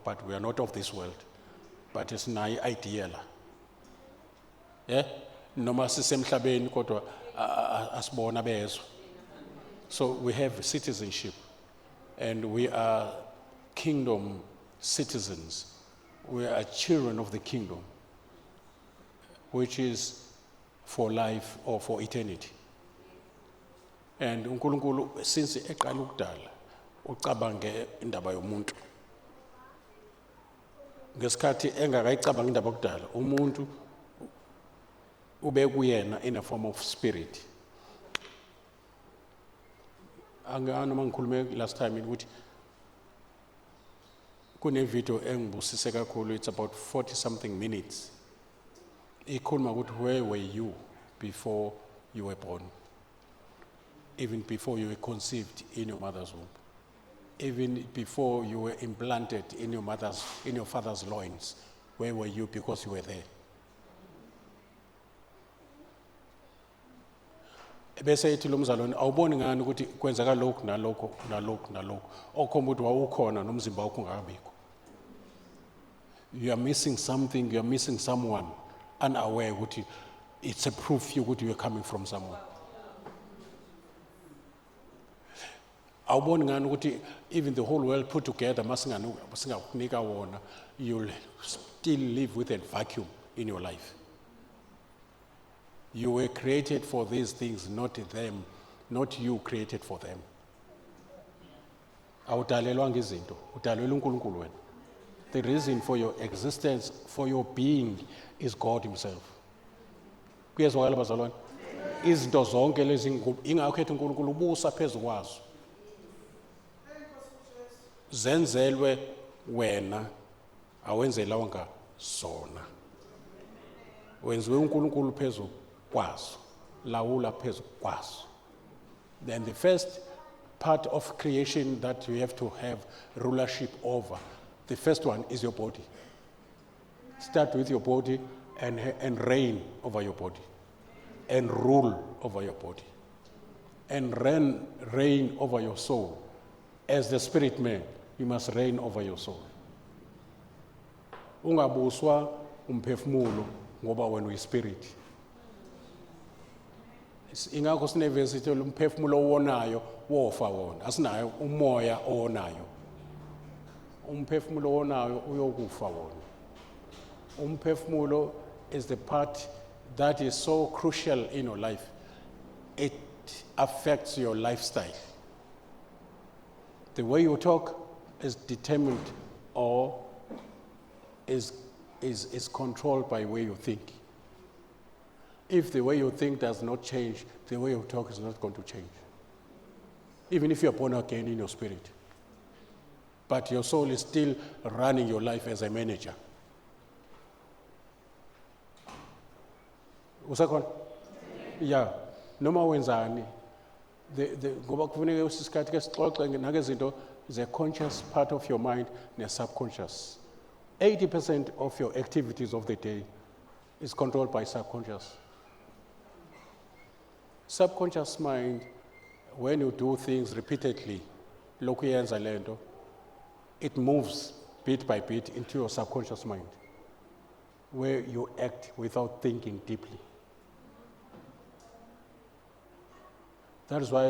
[SPEAKER 1] but we are not of this world. But it's nayi idea la. Yeah? Noma sisemhlabeni kodwa asibona bezwe. So we have citizenship and we are kingdom citizens. We are children of the kingdom, which is for life or for eternity. And uNkulunkulu since eqala ukudala ucabange indaba yomuntu. Ngesikhathi engakayicabanga indaba yokudala, umuntu ube kuyena in a form of spirit. Noma ngikhulume last time ukuthi kune video engibusise kakhulu, it's about 40 something minutes. Ikhuluma ukuthi where were you before you were born? Even before you were conceived in your mother's womb. Even before you were implanted in your father's loins. Where were you? Because you were there. Bese ethi lo mzalwane awuboni ngani ukuthi kwenzeka lokhu nalokho nalokhu nalokho okhomba ukuthi wawukhona nomzimba wakho ungabikho. You are missing something, you are missing someone, unaware ukuthi it's a proof ukuthi you are coming from somewhere. Awuboni ngani ukuthi even the whole world put together masingakunika wona, you'll still live with a vacuum in your life. You were created for these things, not them, not you created for them. Awudalelwanga izinto, udalelwe uNkulunkulu wena. The reason for your existence, for your being, is God himself. Kuyezwakala bazalwane? Izinto zonke lezi ingakho ethi uNkulunkulu ubusa phezulu kwazo. Zenzelwe wena, awenzelwanga zona. Wenziwe uNkulunkulu phezulu kwazo, lawula phezulu kwazo. Then the first part of creation that you have to have rulership over. The first one is your body. Start with your body and reign over your body. And rule over your body. And reign over your soul. As the spirit man, you must reign over your soul. Ungabuswa umphefumulo ngoba wena uyispirit. Ingakho sinevesithi umphefumulo owonayo wofa wona. Asinayo umoya owonayo. Umphefumulo owonayo uyokufa wona. Umphefumulo is the part that is so crucial in your life. It affects your lifestyle. The way you talk is determined or is controlled by the way you think. If the way you think does not change, the way you talk is not going to change. Even if you're born again in your spirit. But your soul is still running your life as a manager. Usakhona? Yeah. Noma wenzani. Ngoba kufuneka usisikhathi ke sixoxe nangezinto the conscious part of your mind ne subconscious. 80% of your activities of the day is controlled by subconscious. Subconscious mind, when you do things repeatedly, lokhu yenza lento, it moves bit by bit into your subconscious mind, where you act without thinking deeply. That is why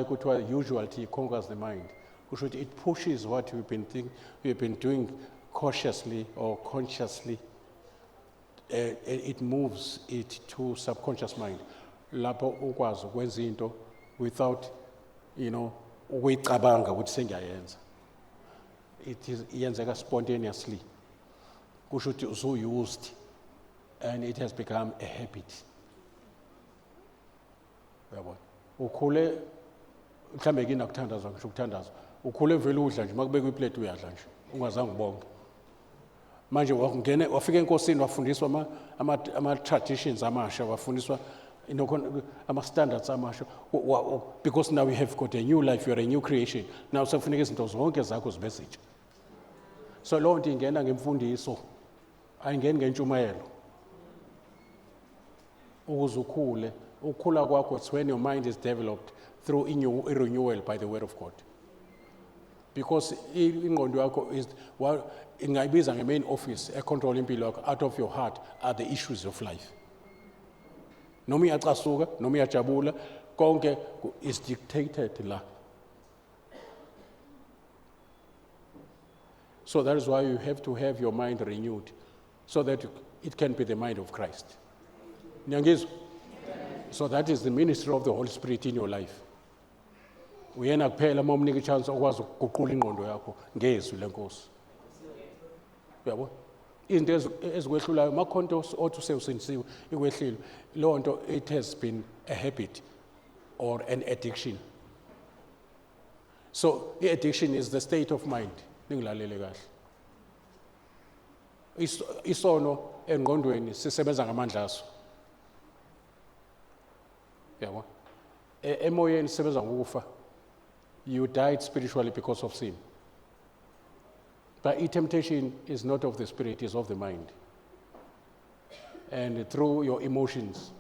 [SPEAKER 1] usuality conquers the mind. It pushes what we've been doing cautiously or consciously. It moves it to subconscious mind. Lapho ukwazi ukwenza into without, ukuyicabanga ukuthi sengiyayenza. It is yenzeka spontaneously. Kusho ukuthi usu-used and it has become a habit. Uyabona? Ukhule mhlambe kini akuthandaza ngisho ukuthandaza. Ukhule vele udla nje makubeka iplate uyadla nje ungazange ubonge. Manje wafika enkosini wafundiswa ama traditions amasha wafundiswa ama-standards amasha because now you have got a new life, you are a new creation. Now sekufuneka izinto zonke zakho zibe zitsha. So lo nto ingena ngemfundiso ayingeni ngentshumayelo. Ukuze ukhula kwakho, it's when your mind is developed through renewal by the word of God. Because ingqondo yakho is ingayibiza nge-main office econtrol impilo yakho. Out of your heart are the issues of life. Noma iyacasuka, noma iyajabula, konke is dictated la. So that is why you have to have your mind renewed, so that it can be the mind of Christ. Nyangizwa? So that is the ministry of the Holy Spirit in your life. Uyena kuphela uma umnika ichance okwazi ukuguqula ingqondo yakho ngezwi lenkosi. Uyabo? Izinto ezikwehlulayo makhonto othi usewusinisiwe ikwehlile. Lo nto it has been a habit or an addiction. So the addiction is the state of mind. Ningilalele kahle. Isono engqondweni sisebenza ngamandla aso. Yabo? Emoyeni sisebenza ngokufa. You died spiritually because of sin. But temptation is not of the spirit, it is of the mind. And through your emotions.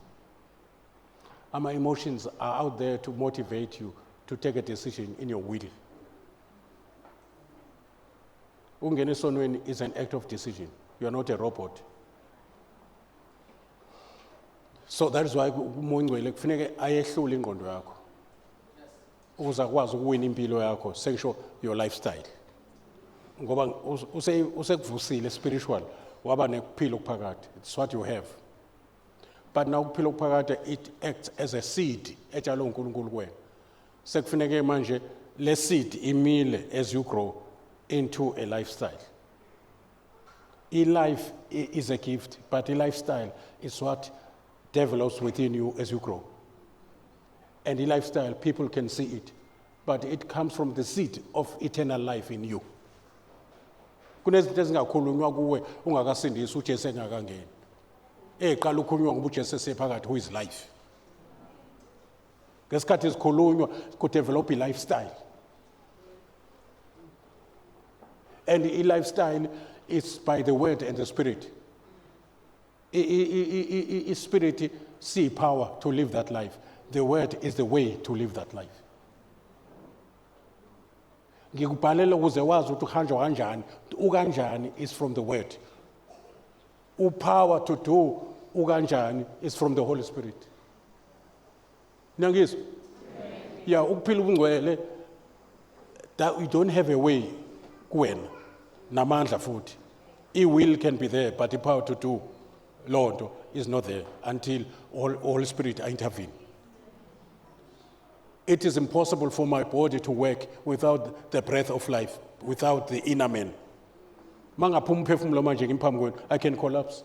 [SPEAKER 1] Our emotions are out there to motivate you to take a decision in your will. Ungene esonweni is an act of decision. You are not a robot. So that is why uMongcwele kufanele ayehlule ingqondo yakho. Ukuze akwazi ukuwina impilo yakho, sexual your lifestyle. Ngoba usekuvusile spiritual, waba nekuphila okuphakade. It's what you have. But now ukuphila okuphakade it acts as a seed etshalwe uNkulunkulu kuwena. Sekufanele manje le seed imile as you grow into a lifestyle. Life is a gift, but a lifestyle is what develops within you as you grow. And the lifestyle, people can see it, but it comes from the seed of eternal life in you. Kunezinto ezingakhulunywa kuwe ungakasindisi uJesu engakangeni. Eqala ukukhulunywa ngoba uJesu esephakathi who is life. Ngesikhathi isikhulunywa ku develop a lifestyle. And a lifestyle is by the word and the spirit. Spirit see power to live that life. The word is the way to live that life. Ngikubhalela ukuze wazi ukuthi uhanjwa kanjani, ukanjani is from the word. Power to do ukanjani is from the Holy Spirit. Nangizwa? Yeah, ukuphila ubungcwele, that you don't have a way kuwena namandla futhi. I-will can be there, but the power to do Lord is not there until Holy Spirit intervene. It is impossible for my body to work without the breath of life, without the inner man. Mangaphuma umphefumulo manje ngiphambi kwenu, I can collapse.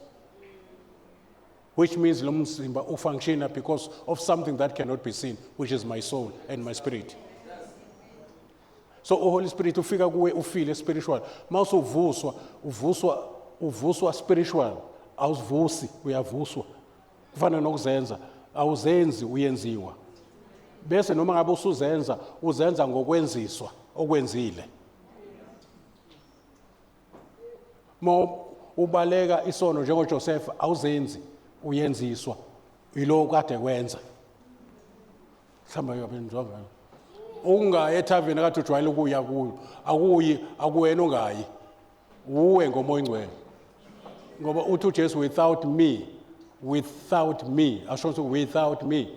[SPEAKER 1] Which means lo mzimba ufunctiona because of something that cannot be seen, which is my soul and my spirit. So Holy Spirit ufika kuwe ufile spiritual. Mase uvuswa spiritual. Awuvusi uyavuswa. Kufana nokuzenza, awuzenzi uyenziwa. Bese noma ngabe usuzenza, uzenza ngokwenziswa okwenzile. Mo ubaleka isono njengo Joseph awuzenzi uyenziswa yilo kade kwenza. Hlamba yabenzwa ngayo. Ungaye ethaveni kade ujwayele ukuya kuyo, akuwena ongayi. Uwe ngomoya ingcwele. Ngoba uthi uJesu without me, asho ukuthi without me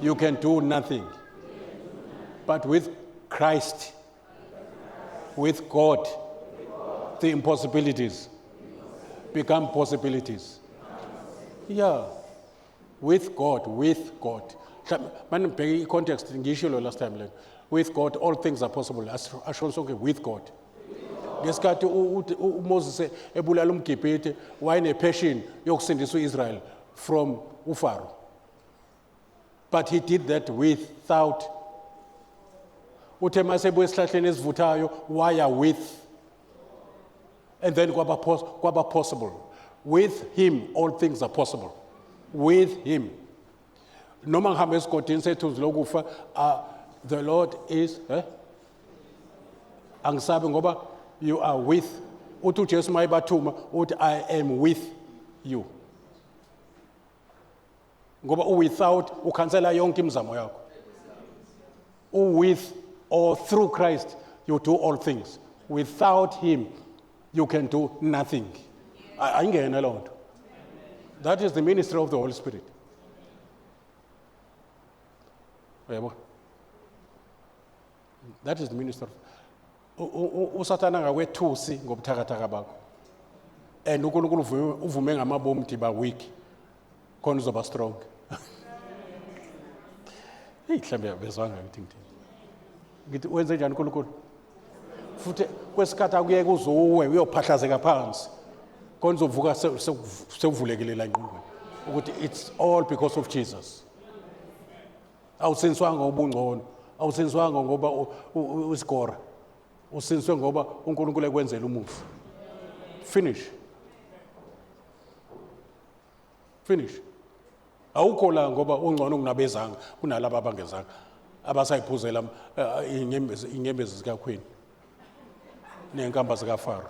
[SPEAKER 1] you can do nothing. But with Christ, with God, the impossibilities become possibilities. Yeah, with God. Man, big context ngisho lo last time. With God, all things are possible. Asho ukuthi with God. Ngesikhathi uMoses ebulala umGibhithe wayene passion yokusindisa uIsrael from uFaro. But he did that without. Uthe mase ebuya esihlahleni esivuthayo waya with. And then kwaba possible. With him all things are possible. With him. Noma ngihambe esigodini sethu lokufa, the Lord is angisabi ngoba you are with. Uthi uJesu mayibathuma uthi I am with you. Ngoba without ukhansela yonke imizamo yakho. With or through Christ you do all things. Without him you can do nothing. Ayingena lo nto. That is the ministry of the Holy Spirit. Yebo. That is the ministry. Usathana ngakwethusi ngobuthakathaka bakho. And uNkulunkulu uvume ngamabomu ukuthi ba weak. Khona uzoba strong. Hey, mhlambe yabezwanga ngithi wenze njani uNkulunkulu? Futhi kwesikhathi akuyeke uzuwe uyophahlazeka phansi. Khona uzovuka sekuvulekile la ingqondo. Ukuthi it's all because of Jesus. Awusinswanga ubungcono, awusinswanga ngoba usikora. Usinswe ngoba uNkulunkulu ekwenzela umusa. Finish. Awukho la ngoba ungcono kunabezanga kunalabo abangezanga abasayiphuzela inyembezi zikaQueen nenkamba zikaFaro.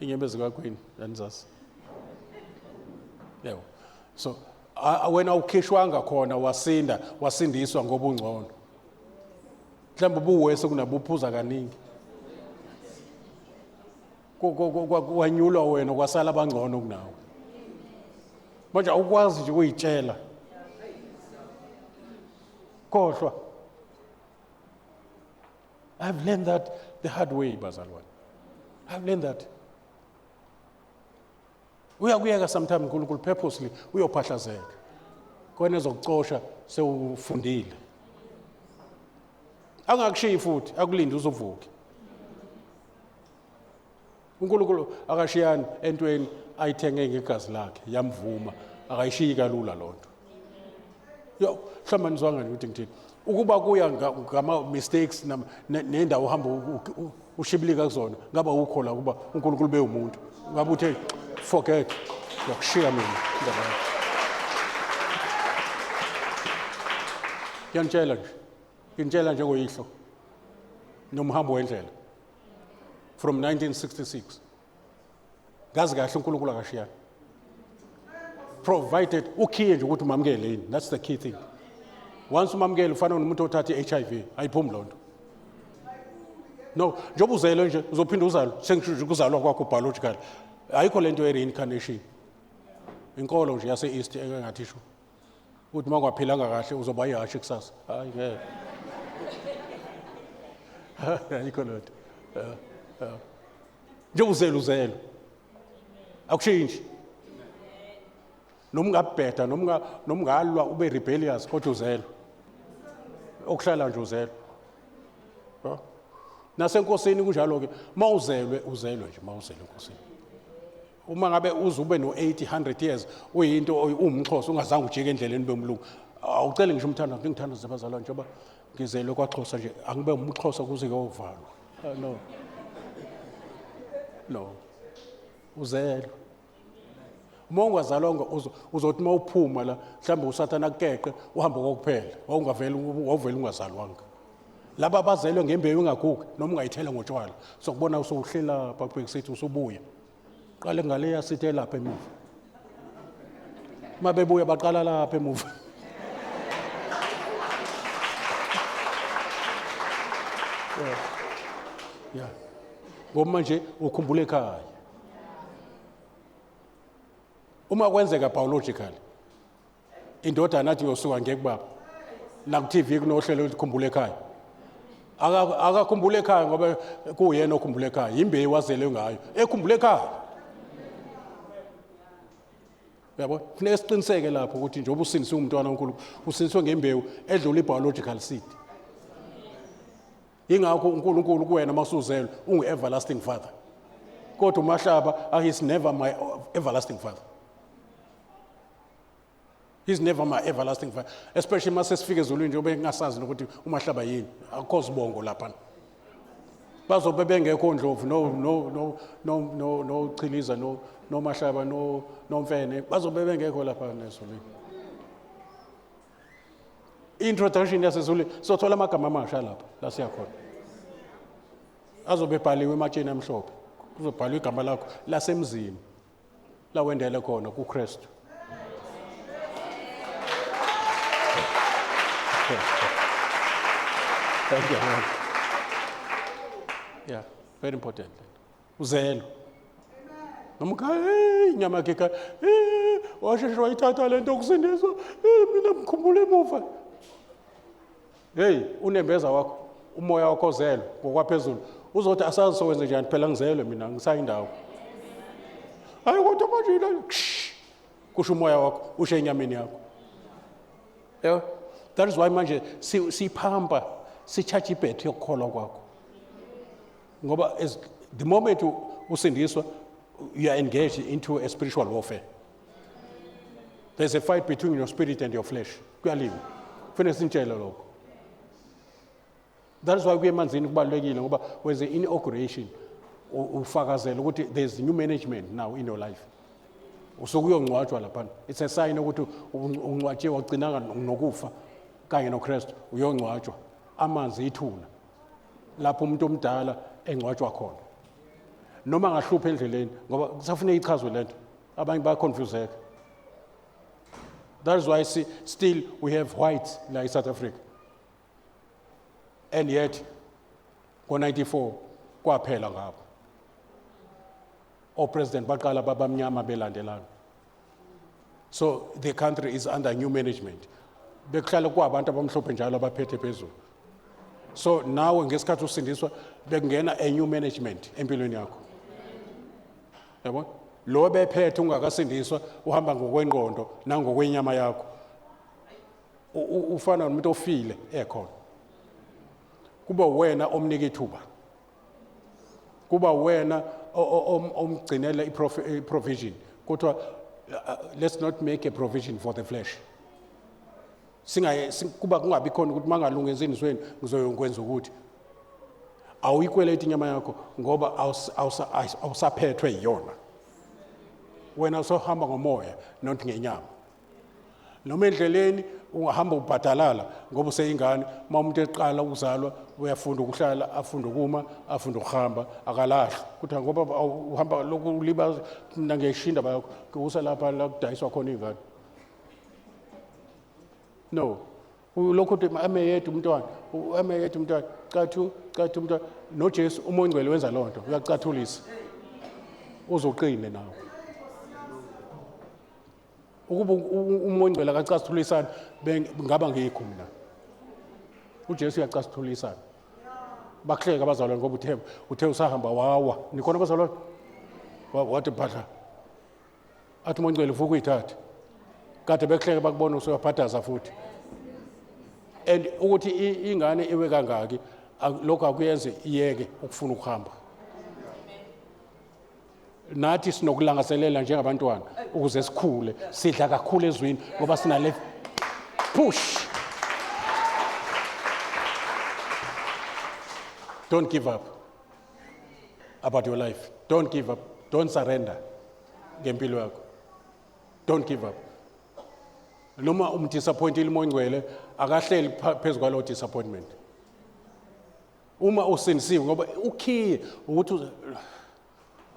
[SPEAKER 1] Inyembezi zikaQueen yanzazi. Yebo. So wena ukhishwanga khona wasindiswa ngoba ungcono. Mhlawumbe ubuwese kunabuphuza kaningi. Kwanyulwa wena kwasala abangcono kunawe. Manje awukwazi nje ukuyitshela. Khohlwa. I've learned that the hard way, bazalwane. I've learned that. Uyakuyeka sometimes uNkulunkulu purposely uyophahlazeka. Khona ezokucosha sewufundile. Angakushiyi futhi akulinde uzovuka. uNkulunkulu akashiyani entweni ayithenge ngegazi lakhe yamvuma akayishiyi kalula lonto. Yo hlambanizwanga nje ukuthi ngithini ukuba kuya ngama mistakes nendawo uhamba ushibilika kuzona ngaba ukhola kuba uNkulunkulu bewumuntu ngabe uthe forget yakushiya mina indaba yakho. Ngiyantshela nje ngoyihlo nomhambo wendlela from 1966. Ngazi kahle uNkulunkulu akashiyana. Provided ukhiye nje ukuthi umamukele yini. That's the key thing. Once umamukele ufana nomuntu othatha i-HIV, ayiphumi lonto. No, njengoba uzelwe nje uzophinda uzalwe, sengisho ukuzalwa kwakho biological. Ayikho lento ye-reincarnation. Inkolo nje yase-East engathi sho. Ukuthi mangaphilanga kahle uzoba yihashi kusasa. Hayi ngeke. Ayikho lonto. Njengoba uzelwe. Akushintshe. Noma ungabheda noma ungalwa ube rebellious kodwa uzelwe. Okuhlala nje uzelwe. Nasenkosini kunjalo ke mawuzelwe nje mawuzelwe enkosini. Uma ngabe uzube no80 100 years uyinto uwumXhosa ungazange ujike endleleni bomlungu awucele ngisho umthando ngithanda zabazalwane njengoba ngizelwe kwaXhosa nje angibe umXhosa kuze kuyovalwa. No. Uzelwe. Uma ungazalwanga uzothi mawuphuma la mhlawumbe usathana akukeqe uhamba kokuphela wawuvela ungazalwanga. Laba abazelwe ngembewu engagugi noma ungayithela ngotshwala sokubona usowuhlela lapha bekusithi usubuya. Qale ngale yasithe lapha emuva. Mabebuya baqala lapha emuva. Yeah. Ngoba manje ukhumbula ekhaya. Uma kwenzeka biological indoda nathi yosuka ngekubaba na ku-TV kunohlelo likhumbula ekhaya. Akakhumbula ekhaya ngoba kuyena okhumbula ekhaya imbewu wazele ngayo ekhumbula ekhaya. Yabo kufanele siqiniseke lapho ukuthi njengoba usindiswe umntwana kaNkulunkulu usindiswe ngembewu edlula i-biological seed. Ingakho uNkulunkulu kuwena masuzelwe ungu-everlasting father. Kodwa uMahlaba he's never my everlasting father. He's never my everlasting father. Especially mase sifike ezulwini njengoba ngingasazi nokuthi uMahlaba yini. Akukho sibongo lapha. Bazobe bengekho Ndlovu no Chiliza no Mahlaba no Mfene bazobe bengekho lapha nezulwini. Introduction yasezulwini sothola amagama amasha lapha la siyakhona. Azobe bhaliwe ematsheni amhlophe. Kuzobhalwa igama lakho lasemzini. La wendele khona kuKristu. Thank you. Yeah, very important. Uzelwe. Noma inyama yakhe ka washeshwa ithatha lento kusindiswa mina mkhumbule emuva. Hey, unembeza wakho, umoya wakho ozelwe ngokwaphezulu. Uzothi asazi sowenze njani phela ngizelwe mina ngisayindawo. Hayi kodwa manje la kusho umoya wakho ushe enyameni yakho. Yeah. That is why manje siphamba si-charge ibhetri yokukholwa kwakho. Ngoba the moment usindiswa you are engaged into a spiritual warfare. There's a fight between your spirit and your flesh. Kuyaliwa. Kufanele sintshele lokho. That is why kuyemanzini kubalulekile ngoba when the inauguration ufakazela ukuthi there's new management now in your life. Usukuyongcwatshwa lapha. It's a sign ukuthi ungcwatshiwe wagcinanga nokufa kanye noKristu uyongcwatshwa amanzi ithuna. Lapho umuntu omdala engcwatshwa khona. Noma ngahlupha endleleni ngoba kusafuneka ichazwe lento. Abanye bayaconfuseka. That is why still we have whites like South Africa. And yet, ngo-94 kwaphela ngabo. President baqala babamnyama belandelana. So the country is under new management. Bekuhlala kwabantu abamhlophe njalo abaphethe phezulu. So now ngesikhathi usindiswa bekungena a new management empilweni yakho. Yabo? Lo bephethe ungakasindiswa uhamba ngokwengqondo nangokwenyama yakho. Ufana nomuntu ofile ekhona. Kuba wena omnika ithuba. Kuba wena omgcinela provision. Kodwa let's not make a provision for the flesh. Kuba kungabi khona ukuthi mangalunga ezindisweni ngizoyokwenza ukuthi awuyikweleta inyama yakho ngoba awusaphethwe yiyona. Wena usohamba ngomoya not ngenyama. noma endleleni ungahamba ubhadalala ngoba useyingane. Uma umuntu eqala ukuzalwa uyafunda ukuhlala, afunda ukuma, afunda ukuhamba, akalahli. Kuthi ngoba uhamba lokhu ulibaza mina ngiyishinda bakusa lapha la kudayiswa khona ingane. No. Lokho uthi ameyedwa umntwana, ameyedwa umntwana, cathu umntwana. NoJesu uMoya Ngcwele wenza lonto, uyakucathulisa. Uzoqine nawe. Ukuba uMoya Ngcwele akacathulisana ngaba ngikho mina. uJesu uyacathulisana. Bakuhleka abazalwane ngoba uthe usahamba wawa. Nikhona abazalwane? Wathi bhadla. Athi uMoya Ngcwele vuka uyithathe. Kade bekuhleka bakubona usuyabhadaza futhi. And ukuthi ingane iwe kangaki lokho akuyenze iyeke ukufuna ukuhamba. Nathi sinokulangazelela njengabantwana ukuze sikhule, sidla kakhulu ezweni ngoba sinale push. Don't give up about your life. Don't give up. Don't surrender ngempilo yakho. Don't give up. Noma umdisappointile uMoya Ngcwele akahleli phezulu kwalo disappointment. Uma usensiwe ngoba ukhiye ukuthi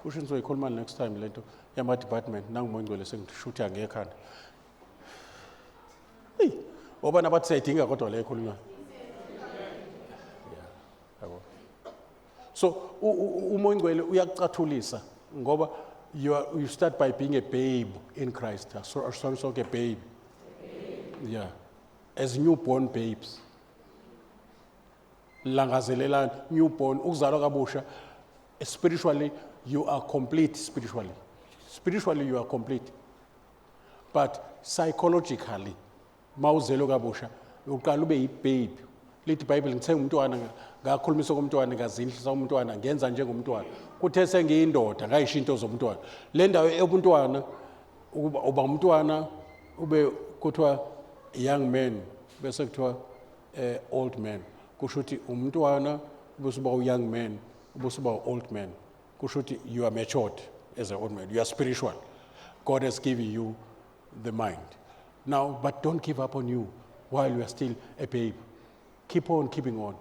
[SPEAKER 1] kusho nizoyikhuluma next time lento yama department nangu uMoya Ngcwele sengishutha ngekhanda. Hey, obana bathi sayidinga kodwa le khulunywa. Yabo. So uMoya Ngcwele uyakucathulisa ngoba you start by being a babe in Christ. So a babe. Yeah, as newborn babes. Langazelelana, newborn, ukuzalwa kabusha. Spiritually, you are complete spiritually. Spiritually, you are complete. But psychologically, mawuzelo kabusha, uqala ube yibabe. Lithi iBhayibheli ngithe umntwana ngakhulumisa komntwana ngazindlisa umntwana ngenza njengomntwana. Kuthe sengiyindoda ngayisho into zomntwana. Le ndawo ebuntwana uba umntwana ube kuthiwa young man bese kuthiwa old man. Kusho ukuthi umntwana bese uba young man bese uba old man. Kusho ukuthi you are matured as an old man. You are spiritual. God has given you the mind. Now, but don't give up on you while you are still a babe. Keep on keeping on.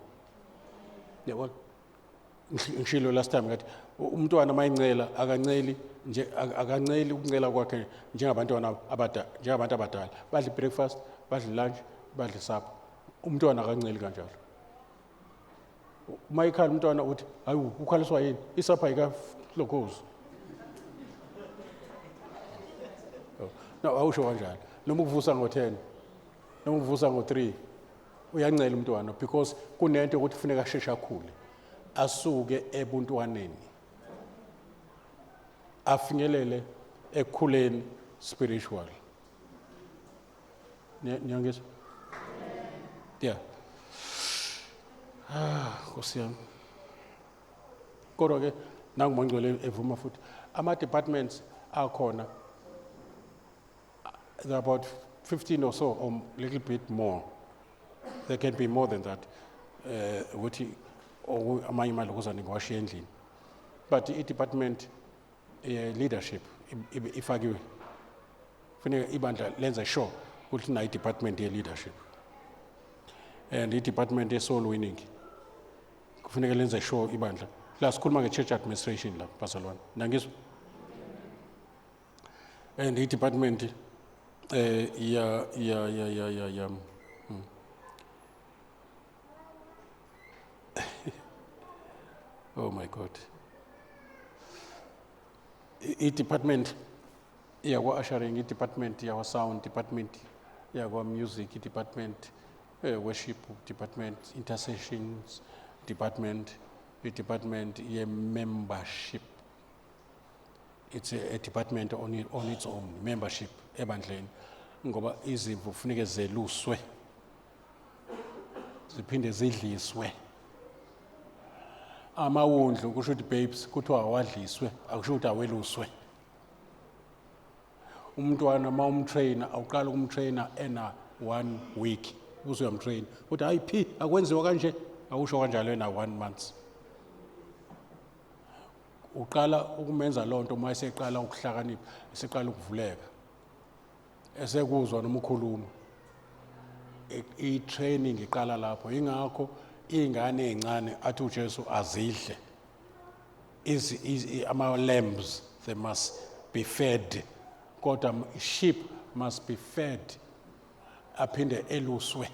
[SPEAKER 1] Yeah, well, ngishilo last time ngathi umntwana mayincela akanceli nje akanceli ukuncela kwakhe njengabantwana abadala. Badla breakfast, badla lunch, badla supper. Umntwana akanceli kanjalo. Uma ikhala umntwana uthi hayi ukhaliswa yini? Isapha ikaflokozi. No, awusho kanjalo. Noma ukuvusa ngo-10, noma ukuvusa ngo-3, uyancela umntwana because kunento ukuthi kufuneka asheshe akhule. Asuke ebuntwaneni. Afinyelele ekukhuleni spiritual. Nyangisa? Yeah. Nkosi yami. Kodwa ke nangu uMoya Ngcwele evuma futhi ama departments akhona. There are about 15 or so, or a little bit more. There can be more than that. Ukuthi amanye imali ukuzana ngiwashiya endlini. But i-department leadership ifakiwe. Kufanele ibandla lenza sure ukuthi nayo i-department ye-leadership. And i-department ye-soul winning. Kufanele lenza sure ibandla. La sikhuluma nge-church administration la, bazalwane. Nangizwa? And i-department oh my God. I-department yakwa-ushering, i-department yakwa-sound, department yakwa-music, i-department worship, department intercessions, department ye-membership. It's a department on its own, membership ebandleni. Ngoba izimvu kufuneka zeluswe. Ziphinde zidliswe. Amawundlu kusho ukuthi babes kuthiwa awadliswe, akusho ukuthi aweluswe. Umntwana ma umtrainer awuqala ukumtrainer ena 1 week. Bese uyamtrain. Uthi hayi phi akwenziwa kanje, awusho kanjalo ena 1 month. Uqala ukumenza lonto uma eseqala ukuhlakanipha, eseqala ukuvuleka. esekuzwa noma ukhuluma. I-training iqala lapho. Ingakho ingane ezincane athi uJesu azidle. Ama-lambs, they must be fed. Kodwa sheep must be fed. Aphinde eluswe.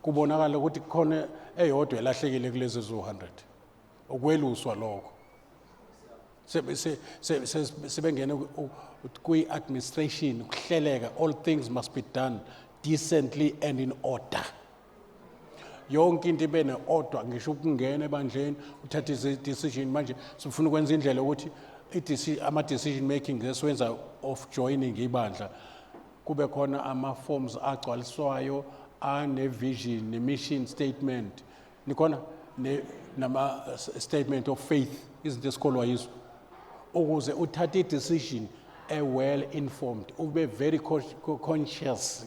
[SPEAKER 1] Kubonakala ukuthi khona eyodwa elahlekile kulezi zo-100. Ukweluswa lokho. Sebengena kwi-administration, ukuhleleka, all things must be done decently and in order. Yonke into ibe ne-order, ngisho ukungena ebandleni, uthatha i-decision manje, sifuna ukwenza indlela ukuthi ama-decision making esiwenza of joining ibandla, kube khona ama-forms agcwaliswayo, ane-vision, ne-mission statement, nikhona nama-statement of faith, izinto esikholwa yizo, ukuze uthathe i-decision well informed, ube very conscious.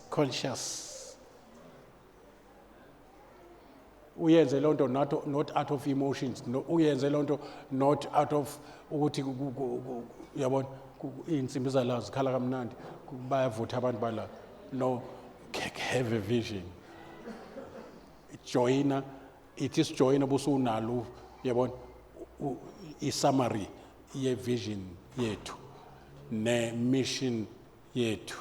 [SPEAKER 1] Uyenze lonto not out of emotions, uyenze lonto not out of ukuthi yabona insimbi zalazo zikhala kamnandi bayavutha abantu bala. No, have a vision. Joiner, it is joiner busunalo yabona i-summary ye-vision yethu, ne-mission yethu,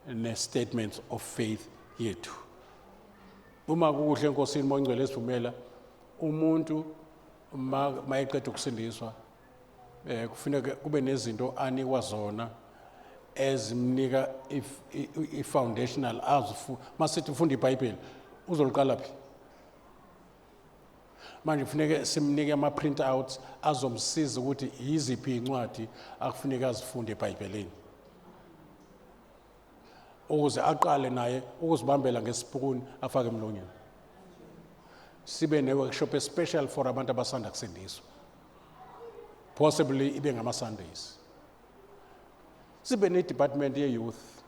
[SPEAKER 1] ne-statements of faith yethu. Uma kuhle enkosini mongcwele esivumela umuntu mayeqeda ukusindiswa kufanele kube nezinto anikwa zona ezimnika i-foundational masithi ufunda iBhayibheli uzoliqala phi manje kufanele simnike ama-print outs azomsiza ukuthi yiziphi incwadi akufuneka azifunde eBhayibhelini ukuze aqale naye ukuzibambela ngesipuni afake emlonyeni. Sibe ne-workshop special for abantu abasanda kusindiswa, possibly ibe ngama-Sundays. Sibe ne-department ye-youth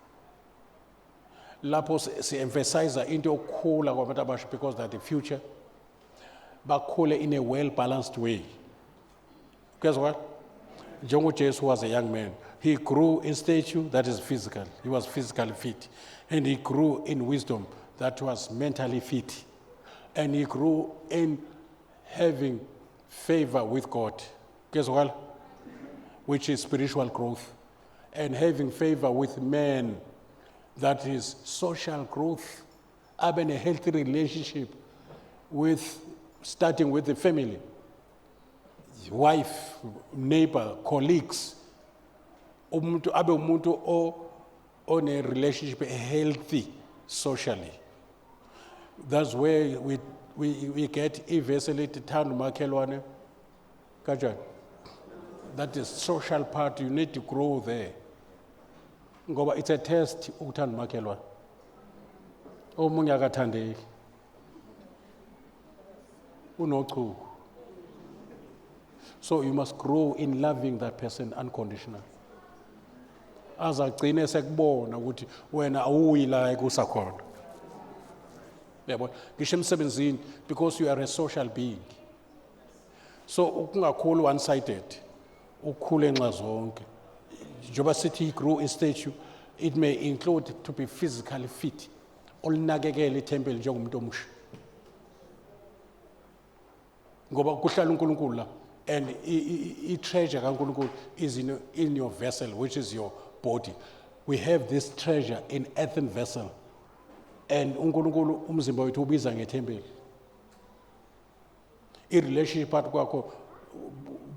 [SPEAKER 1] lapho si-emphasize into yokukhula kwabantu abasha because they're the future, bakhule in a well-balanced way. Guess what? JesuS was a young man. He grew in stature, that is physical. He was physically fit. And he grew in wisdom, that was mentally fit. And he grew in having favor with God. Guess what? Which is spiritual growth. And having favor with men, that is social growth. Having a healthy relationship with, starting with the family, wife, neighbor, colleagues. Umuntu abe umuntu on a relationship healthy socially. That's where we get a thanda umakhelwane kanjani. That is social part, you need to grow there. Ngoba it's a test ukuthanda umakhelwane. Omunye akathandeki. Unochuku. So you must grow in loving that person unconditionally. Azagcine sekubona ukuthi wena awuyi la ekusakhona. Yabo, ngisho emsebenzini because you are a social being. So ukungakhulu one-sided, ukhule nxa zonke. Njoba sithi he grew in stature, it may include to be physically fit. Olinakekela ithempeli njengomuntu omusha. Ngoba kuhlala uNkulunkulu la and i-treasure kaNkulunkulu is in your vessel, which is your body. We have this treasure in earthen vessel. And uNkulunkulu umzimba wethu ubiza ngethempeli. I-relationship phakathi kwakho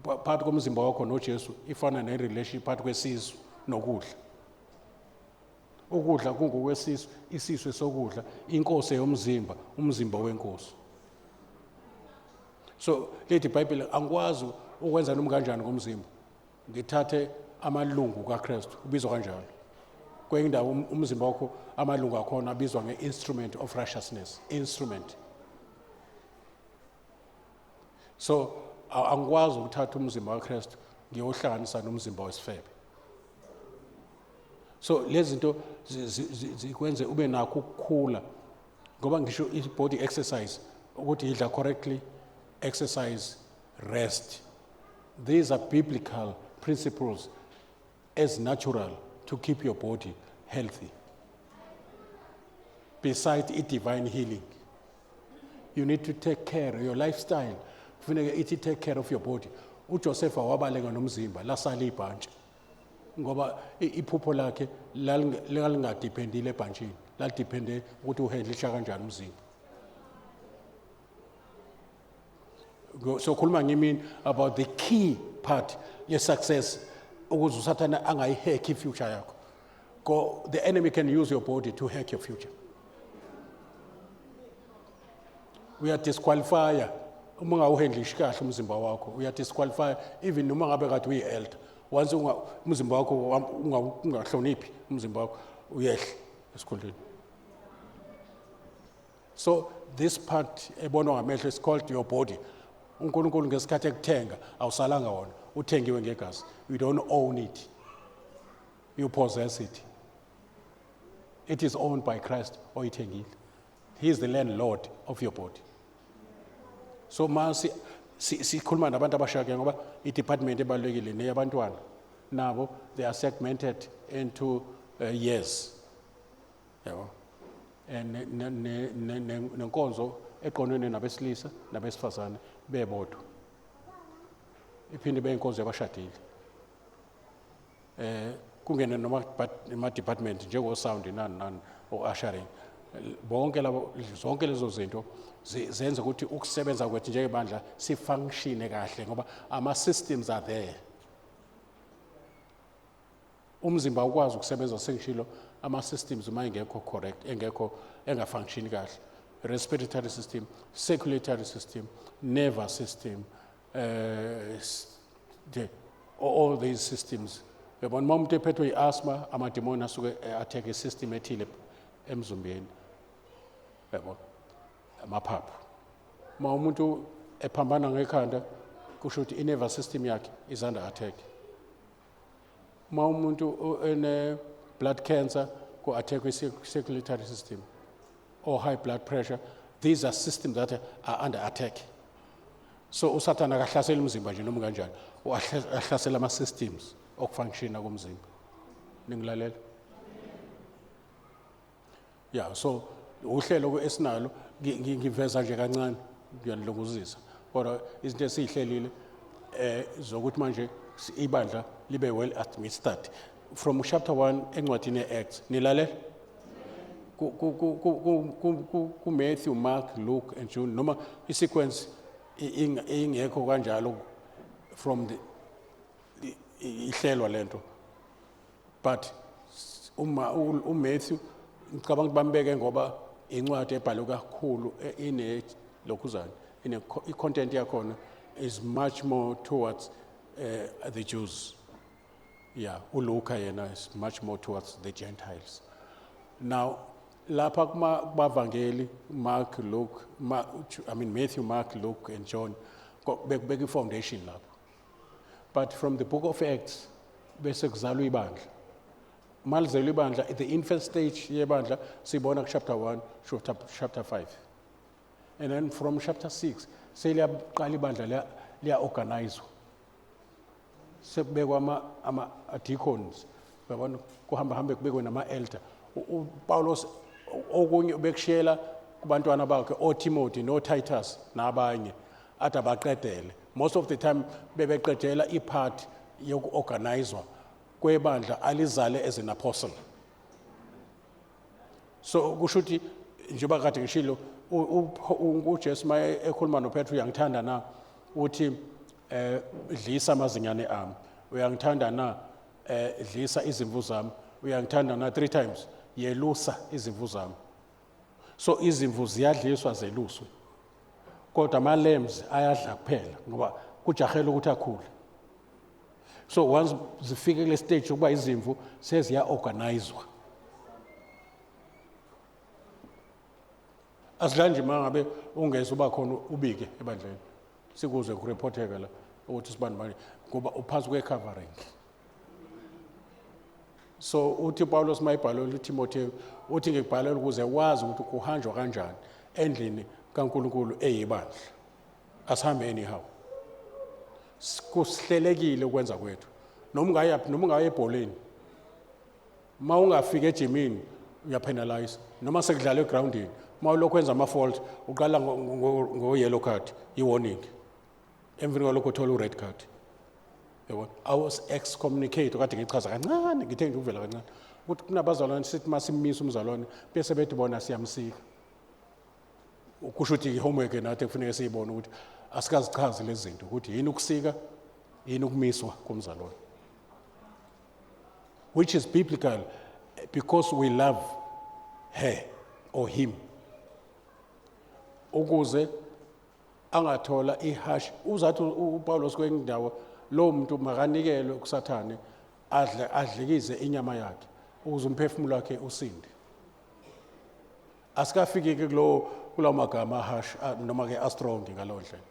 [SPEAKER 1] phakathi komzimba wakho noJesu ifana ne-relationship phakathi kwesizwe nokudla. Ukudla kungokwesizwe, isizwe sokudla, inkosi yomzimba, umzimba wenkosi. So lethi iBhayibheli angikwazi ukwenza noma kanjani ngomzimba. Ngithathe amalungu kaKristu ubizwa kanjalo. Kwenye indawo umzimba wakho amalungu akhona abizwa nge-instrument of righteousness, instrument. So angikwazi ukuthatha umzimba kaKristu ngiyohlanganisa nomzimba wesifebe. So lezi zinto zikwenze ube nakho ukukhula ngoba ngisho i-body exercise ukuthi idla correctly, exercise, rest. These are biblical principles as natural to keep your body healthy. Besides divine healing, you need to take care of your lifestyle. Kufuneka ithi take care of your body. uJoseph wabaleka nomzimba lasala ibhantshi ngoba iphupho lakhe lalingadependile ebhantshini, ladepende ukuthi uhandlisha kanjani umzimba. So khuluma ngimini about the key part ye success ukuze usathana angayihack ifuture yakho. The enemy can use your body to hack your future. We are disqualify uma ngawuhandlishi kahle umzimba wakho, we are disqualify even noma ngabe kade uyi-elder. Once umzimba wakho ungahloniphi umzimba wakho uyehle esikhundleni. So this part ebonwa ngamehlo is called your body. uNkulunkulu ngesikhathi ekuthenga awusalanga wona, uthengiwe ngegazi. You don't own it, you possess it. It is owned by Christ oyithengile. He is the landlord of your body. So masi sikhuluma nabantu abashaka ngoba i-department ebalulekile neyabantwana nabo they are segmented into years. Yabo. And nenkonzo eqonene nabesilisa nabesifazane bebodwa. Iphinde beyinkonzo yabashadile. Kungena noma department njengo sound nani o ushering. Bonke labo zonke lezo zinto zenza ukuthi ukusebenza kwethu njengebandla sifunctione kahle ngoba ama systems are there. Umzimba ukwazi ukusebenza sengishilo ama systems uma engekho correct, engekho engafunctioni kahle. Respiratory system, circulatory system, nervous system, all these systems. Yabona uma umuntu ephethwe yi-asthma, amademoni asuke attack i-system ethile emzimbeni. Yabo amaphaphu. Uma umuntu ephambana ngekhanda kusho ukuthi i-nervous system yakhe is under attack. Uma umuntu ene blood cancer ko attack circulatory system or high blood pressure, these are systems that are under attack. So usathana akahlasela umzimba nje noma kanjani, uhlasela ama systems okufunctiona komzimba. Ningilalela? Yeah, so uhlelo esinalo ngiveza nje kancane ngiyanilunguzisa. Kodwa izinto esihlelile zokuthi manje ibandla libe well administered from chapter 1 encwadini ye-Acts. Nilalela? Ku Matthew, Mark, Luke and John noma isequence ingekho kanjalo from the ihlelwa lento. But uMatthew ngicabanga bambeke ngoba incwadi ebhalwe kakhulu ine lokhuzana ine content yakhona is much more towards the Jews. Yeah, uLuka yena is much more towards the Gentiles. Now lapha kuma bavangeli Mark, Luke, Matthew, Mark, Luke and John beke foundation lapha. But from the book of Acts bese kuzalwa ibandla. Malizelwe ibandla at the infant stage yebandla sibona chapter 1 chapter 5. And then from chapter 6 seliyaqala ibandla liya organize. Sekubekwa ama deacons, babona kuhamba kubekwe nama elder. uPaulos okunye ubekushela kubantwana bakhe oTimothy noTitus nabanye athi abaqedele. Most of the time bebeqedela ipart yokuorganizwa kwebandla alizale as an apostle. So kusho ukuthi njengoba kade ngishilo uJesu maye ekhuluma noPetru uyangithanda na uthi dlisa amazinyane ami, uyangithanda na dlisa izimvu zami, uyangithanda na 3 times yelusa izimvu zami. So izimvu ziyadliswa zeluswe kodwa ama lambs ayadla kuphela ngoba kujahela ukuthi akhule. So once zifike kule stage ukuba izimvu seziya organizwa, asilanje mangabe ungeza uba khona ubike ebandleni sikuze kureporteka la ukuthi sibani manje ngoba uphansi kwe-covering. So uthi Paulos mayibhalwe uTimotheo uthi ngikubhalela ukuze wazi ukuthi kuhanjwa kanjani endlini kaNkulunkulu eyibandla. Asihambe anyhow. Kusihlelekile ukwenza kwethu. Noma ungayaphi, noma ungaye ebholeni. Ma ungafika ejimini uyapenalize noma sekudlala egroundini ma ulokhu wenza ama-fault uqala ngo-yellow card i-warning emveni kwalokho uthola u-red card yabona I was excommunicate kade ngichaza kancane ngithe nje ukuvela kancane ukuthi kunabazalwane sithi masimisa umzalwane bese bethi bona siyamsika kusho ukuthi i-homework nathi kufanele siyibone ukuthi asikazichazi lezi zinto ukuthi yini ukusika yini ukumiswa komzalwane, which is biblical because we love her or him ukuze angathola ihash uzathi uPaulos kwendawo lo muntu makanikelwe kusathane adlikize inyama yakhe ukuze umphefumulo wakhe usinde. Asikafiki ke kulawo magama hash noma ke astrong ngalowo ndlela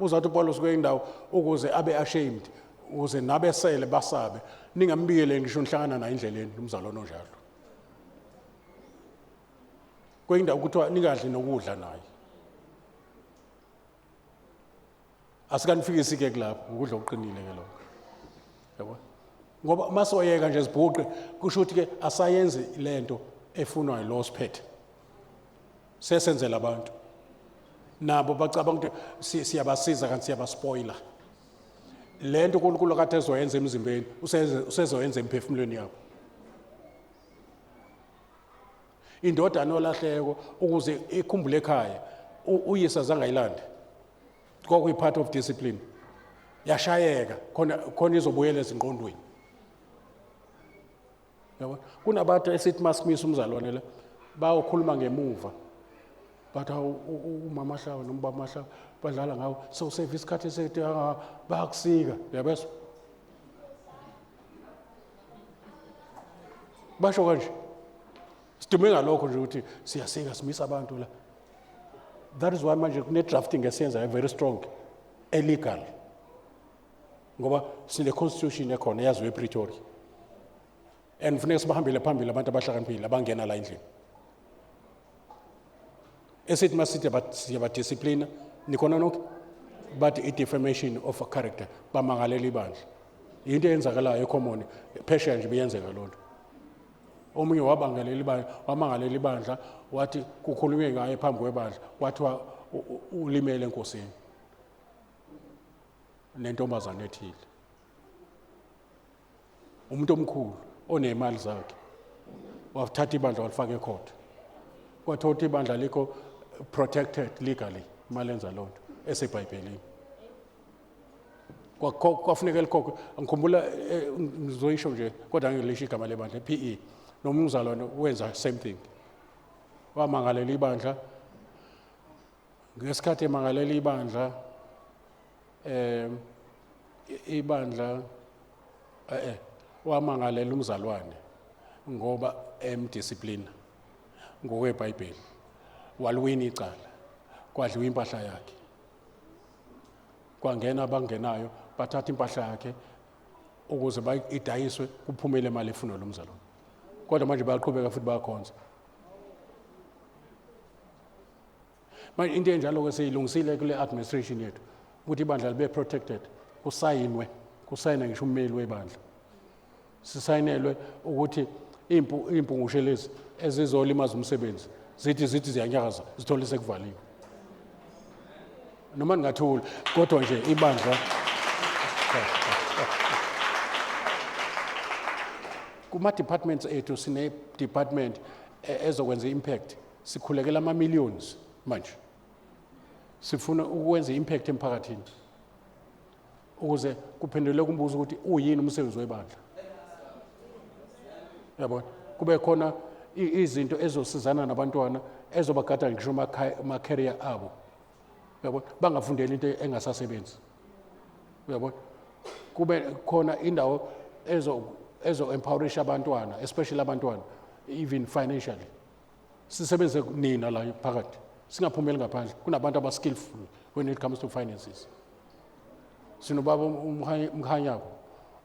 [SPEAKER 1] uzathi uPaulos kwendawo ukuze abe ashamed ukuze nabesele basabe ningambikele ngisho nihlangana naye endleleni umzalwane onjalo kwindawo ukuthi ningadli nokudla naye asikanifikisi ke kulapho ukudla okuqinile ke lokho yabo ngoba masoyeka nje sibhuqe kusho ukuthi ke asayenzi lento efunwa yilo siphethe sesenzela abantu nabo bacabanga ukuthi siyabasiza kanti siyabaspoiler lento uNkulunkulu kade ezoyenza emzimbeni usezoyenza emphefumulweni yabo. Indodana olahleko ukuze ikhumbule ekhaya uyisa zangayilande kwakuyi part of discipline yashayeka khona izobuyela ezingqondweni yabo. Kunabantu esithi masimisa umzalwane la bayokhuluma ngemuva bathi umama Hlawa nombaba Mahlawa badlala ngawo so save isikhathi esethu bayakusika yabezwa basho kanje sidume ngalokho nje ukuthi siyasika simisa abantu la. That is why manje kune drafting esiyenza very strong illegal ngoba sine constitution ekhona yaziwe ePretoria and kufanele sibahambele phambili abantu abahlakaniphile abangena la endlini esithi masithi siyabadisciplina nikhona nonke but i-defamation of a character bamangalela ibandla into eyenzakalayo ecommon phesheya nje beyenzeka loo nto. Omunye wamangalela ibandla wathi kukhulunywe ngaye phambi kwebandla wathiwa ulimele enkosini nentombazane ethile umuntu omkhulu onemali zakhe wathatha ibandla walifaka ecourt kwathiwa ukuthi ibandla likho protected legally malenza loo nto eseBhayibhelini kwafuneka likhokhe. Ngikhumbula ngizoyisho nje kodwa ngilisho igama lebandla PE nomzalwane wenza same thing wamangalela ibandla ngesikhathi emangalela ibandla wamangalela umzalwane ngoba emdiscipline ngokweBhayibheli waliwina icala kwadliwa impahla yakhe kwangena abangenayo bathatha impahla yakhe ukuze bayidayiswe kuphumele imali efunwa lo mzalwane kodwa manje bayaqhubeka futhi bayakhonza. Manje into enjalo ke siyilungisile kule administration yethu ukuthi ibandla libe protected kusayinwe ngisho ummeli webandla sisayinelwe ukuthi impungushe lezi ezizolimaza umsebenzi zithi ziyanyakaza zithole sekuvaliwe noma ningathuli kodwa nje ibandla kuma departments ethu sine department ezokwenza impact sikhulekela ama-millions manje sifuna ukwenza impact emphakathini ukuze kuphenduleke umbuzo ukuthi uyini umsebenzi webandla yabona kube khona izinto ezosizana nabantwana ezobagada ngisho ama-career abo yabona bangafundeli into engasasebenzi yabona kube khona indawo ezo-empowerisha abantwana especially abantwana even financially sisebenze nina la phakathi singaphumeli ngaphandle kunabantu aba-skillful when it comes to finances. Sinobaba Mkhanyako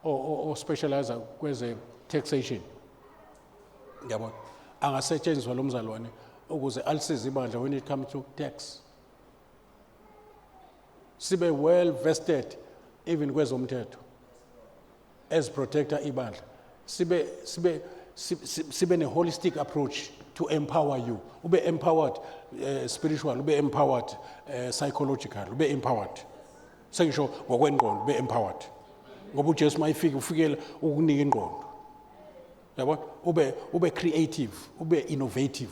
[SPEAKER 1] o-specialize kweze taxation yabona angasetshenziswa lo mzalwane ukuze alisize ibandla when it comes to tax sibe well vested even kwezomthetho as protector ibandla sibe a holistic approach to empower you. Ube empowered spiritual, ube empowered psychological, ube empowered. Sengisho ngokwengqondo ube empowered. Ngoba uJesu mayifika ufikela ukunika ingqondo. Yabo ube creative, ube innovative.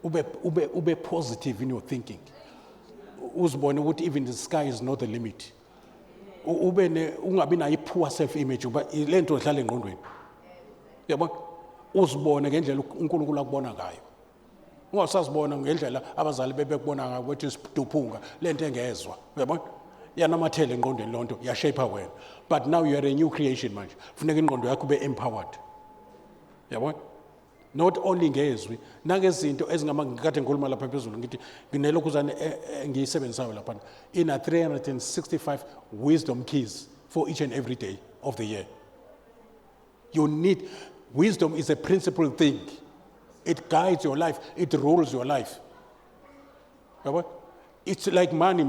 [SPEAKER 1] Ube positive in your thinking. Uzibone ukuthi even the sky is not the limit. Ungabi nayo poor self image uba lento idlala engqondweni. Yabo uzibone ngendlela uNkulunkulu akubona ngayo. Ungasazibona ngendlela abazali bebekubona ngayo ukuthi isiduphunga lento engezwe. Yabo yanamathele engqondweni lonto yashape wena. But now you are a new creation manje. Funeka ingqondo yakho be empowered. Yabo not only ngezwi nangezinto ezingama ngikade ngikhuluma lapha phezulu ngithi nginelokuzane ngiyisebenzisayo lapha in a 365 wisdom keys for each and every day of the year. You need wisdom is a principal thing. It guides your life, it rules your life. It's like money.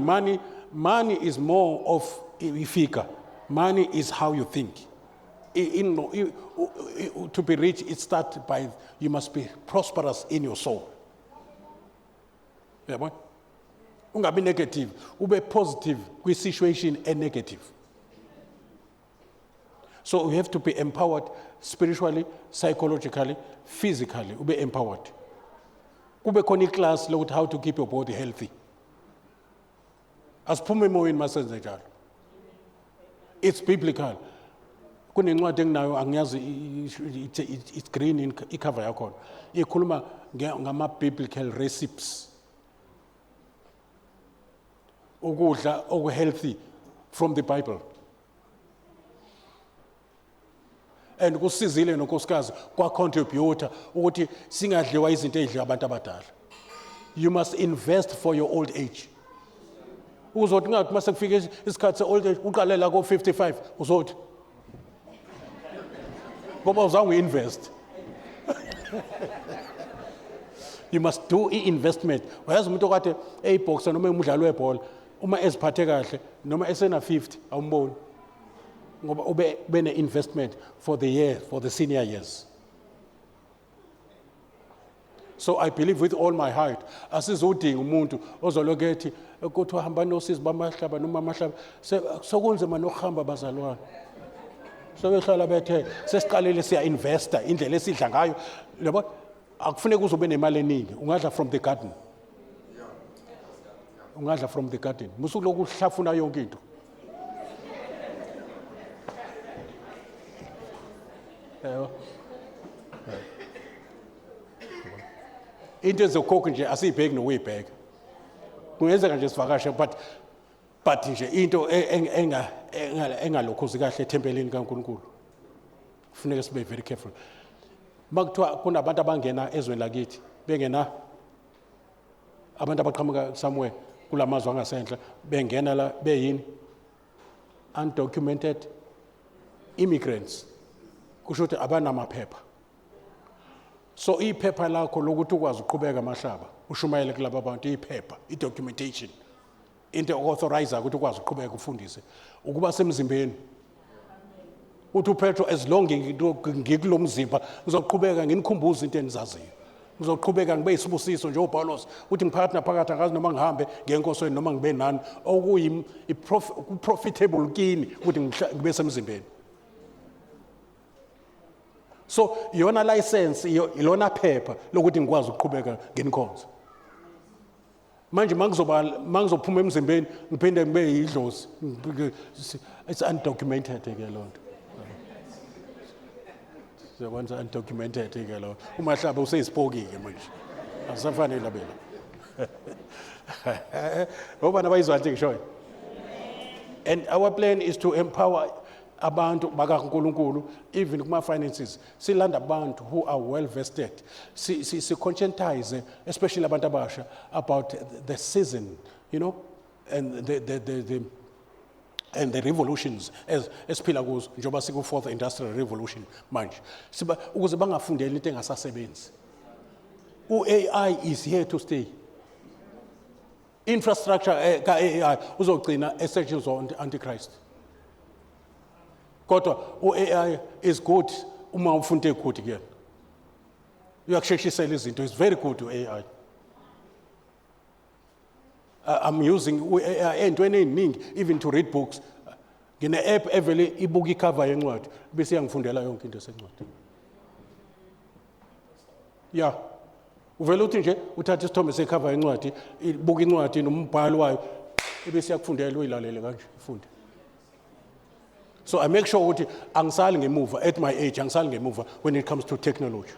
[SPEAKER 1] Money is more of a figure. Money is how you think. To be rich, it starts by you must be prosperous in your soul. Ungabi negative, ube positive with situation and negative. So we have to be empowered spiritually, psychologically, physically. Ube empowered. Ube khona class lokuthi how to keep your body healthy. Asiphume emoyeni masenze njalo. It's biblical. Kunencwadi enginayo angiyazi it's green in icover yakhona. Ikhuluma ngama biblical recipes. Ukudla healthy from the Bible. And kusizile nonkosikazi kwa contributor ukuthi singadliwa izinto ezidliwa abantu abadala. You must invest for your old age. Uzothi ngathi mase kufika isikhathi se-old age uqalela ko-55 uzothi ngoba uzange invest. You must do investment. Wayazi umuntu okade eyibhoxa noma umdlalo webhola uma eziphathe kahle noma esena 50 awumboni ngoba ube ne-investment for the year, for the senior years. So I believe with all my heart asizodinga umuntu ozoloku ethi ukuthi uhamba nosisi bamahlaba noma amahlaba sokunzima nokuhamba bazalwane. Sobehlala bethe sesiqalile siya investor indlela esidla ngayo yabo akufuneka uzobe nemali eningi ungadla from the garden. Ungadla from the garden. Musuku lokuhlafuna yonke into. Into ezokhokha nje asiyibheki nokuyibheka. Kungenzeka nje sivakashe but nje into engalokhuzi kahle ethempelini kaNkulunkulu. Kufuneka sibe very careful. Makuthiwa kunabantu abangena ezweni lakithi bengena abantu abaqhamuka somewhere kulamazwe angasenhla bengena la beyini undocumented immigrants. Kusho ukuthi abanamaphepha. So iphepha lakho lokuthi ukwazi uqhubeka amahlaba ushumayele kulabo bantu iphepha documentation into authorizer ukuthi ukwazi uqhubeka ufundise ukuba semzimbeni uthi uPetro as long ngikulo mzimba ngizoqhubeka nginikhumbuza into enizaziyo ngizoqhubeka ngibe isibusiso nje uPaulos uthi ngiphakathi naphakathi angazi noma ngihambe ngenkosweni noma ngibe nani okuyi profitable kini ukuthi ngibe semzimbeni. So yona license ilona phepha lokuthi ngikwazi ukuqhubeka ngenkonzo. Manje mangizophuma emzimbeni ngiphinde ngibe yidlozi it's undocumented ke lonto. Siyakwenza undocumented ke lo. Umahlaba useyisipoki ke manje. Asifanele labela. Obana bayizwa nje ngishoyo. And our plan is to empower abantu bakaNkulunkulu even kuma finances silanda abantu who are well vested si conscientize especially abantu abasha about the season, you know, and the revolutions as esiphila kuzo njoba siku fourth industrial revolution manje siba ukuze bangafundeli into engasasebenzi. AI is here to stay. Infrastructure ka AI uzogcina esetshenziswa antichrist. Kodwa AI is good uma ufunde good again. Uyakusheshisela izinto. It's very good to AI. I'm using AI entweni eziningi even to read books. Ngine app evele ibuka icover yencwadi bese iyangifundela yonke into esencwadi. Yeah. Uvela uthi nje uthatha isithombe secover yencwadi, ibuka incwadi nombhalo wayo bese yakufundela uyilalele kanje ifunde. So I make sure ukuthi angisali ngemuva at my age, angisali ngemuva when it comes to technology.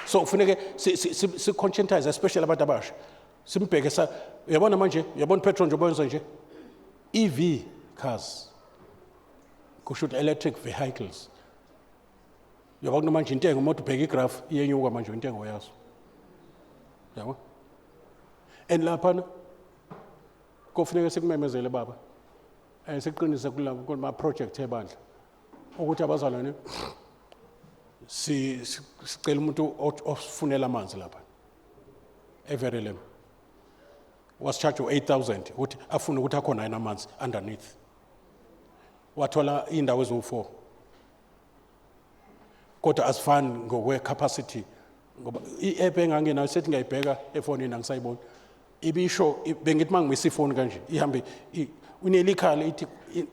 [SPEAKER 1] So kufuneke si conscientize especially abantu abasha. Simbheke uyabona manje, uyabona petrol nje obenza nje. EV cars. Kusho electric vehicles. Uyabona manje intengo uma ubheka igraph iyenyuka manje intengo yaso. Yabo? And lapha kufuneka sikumemezele baba. Siqinise kulama project ebandla. Ukuthi abazalwane sicela umuntu ofunela amanzi lapha. Everelem. Was charged 8,000 ukuthi afune ukuthi akhona yena amanzi underneath. Wathola indawo ezo4. Kodwa asifani ngokwe capacity ngoba i-app engangenayo sethi ngiyayibheka efonini angisayiboni. Ibisho bengithi mangimisa ifoni kanje ihambe unelikhali ithi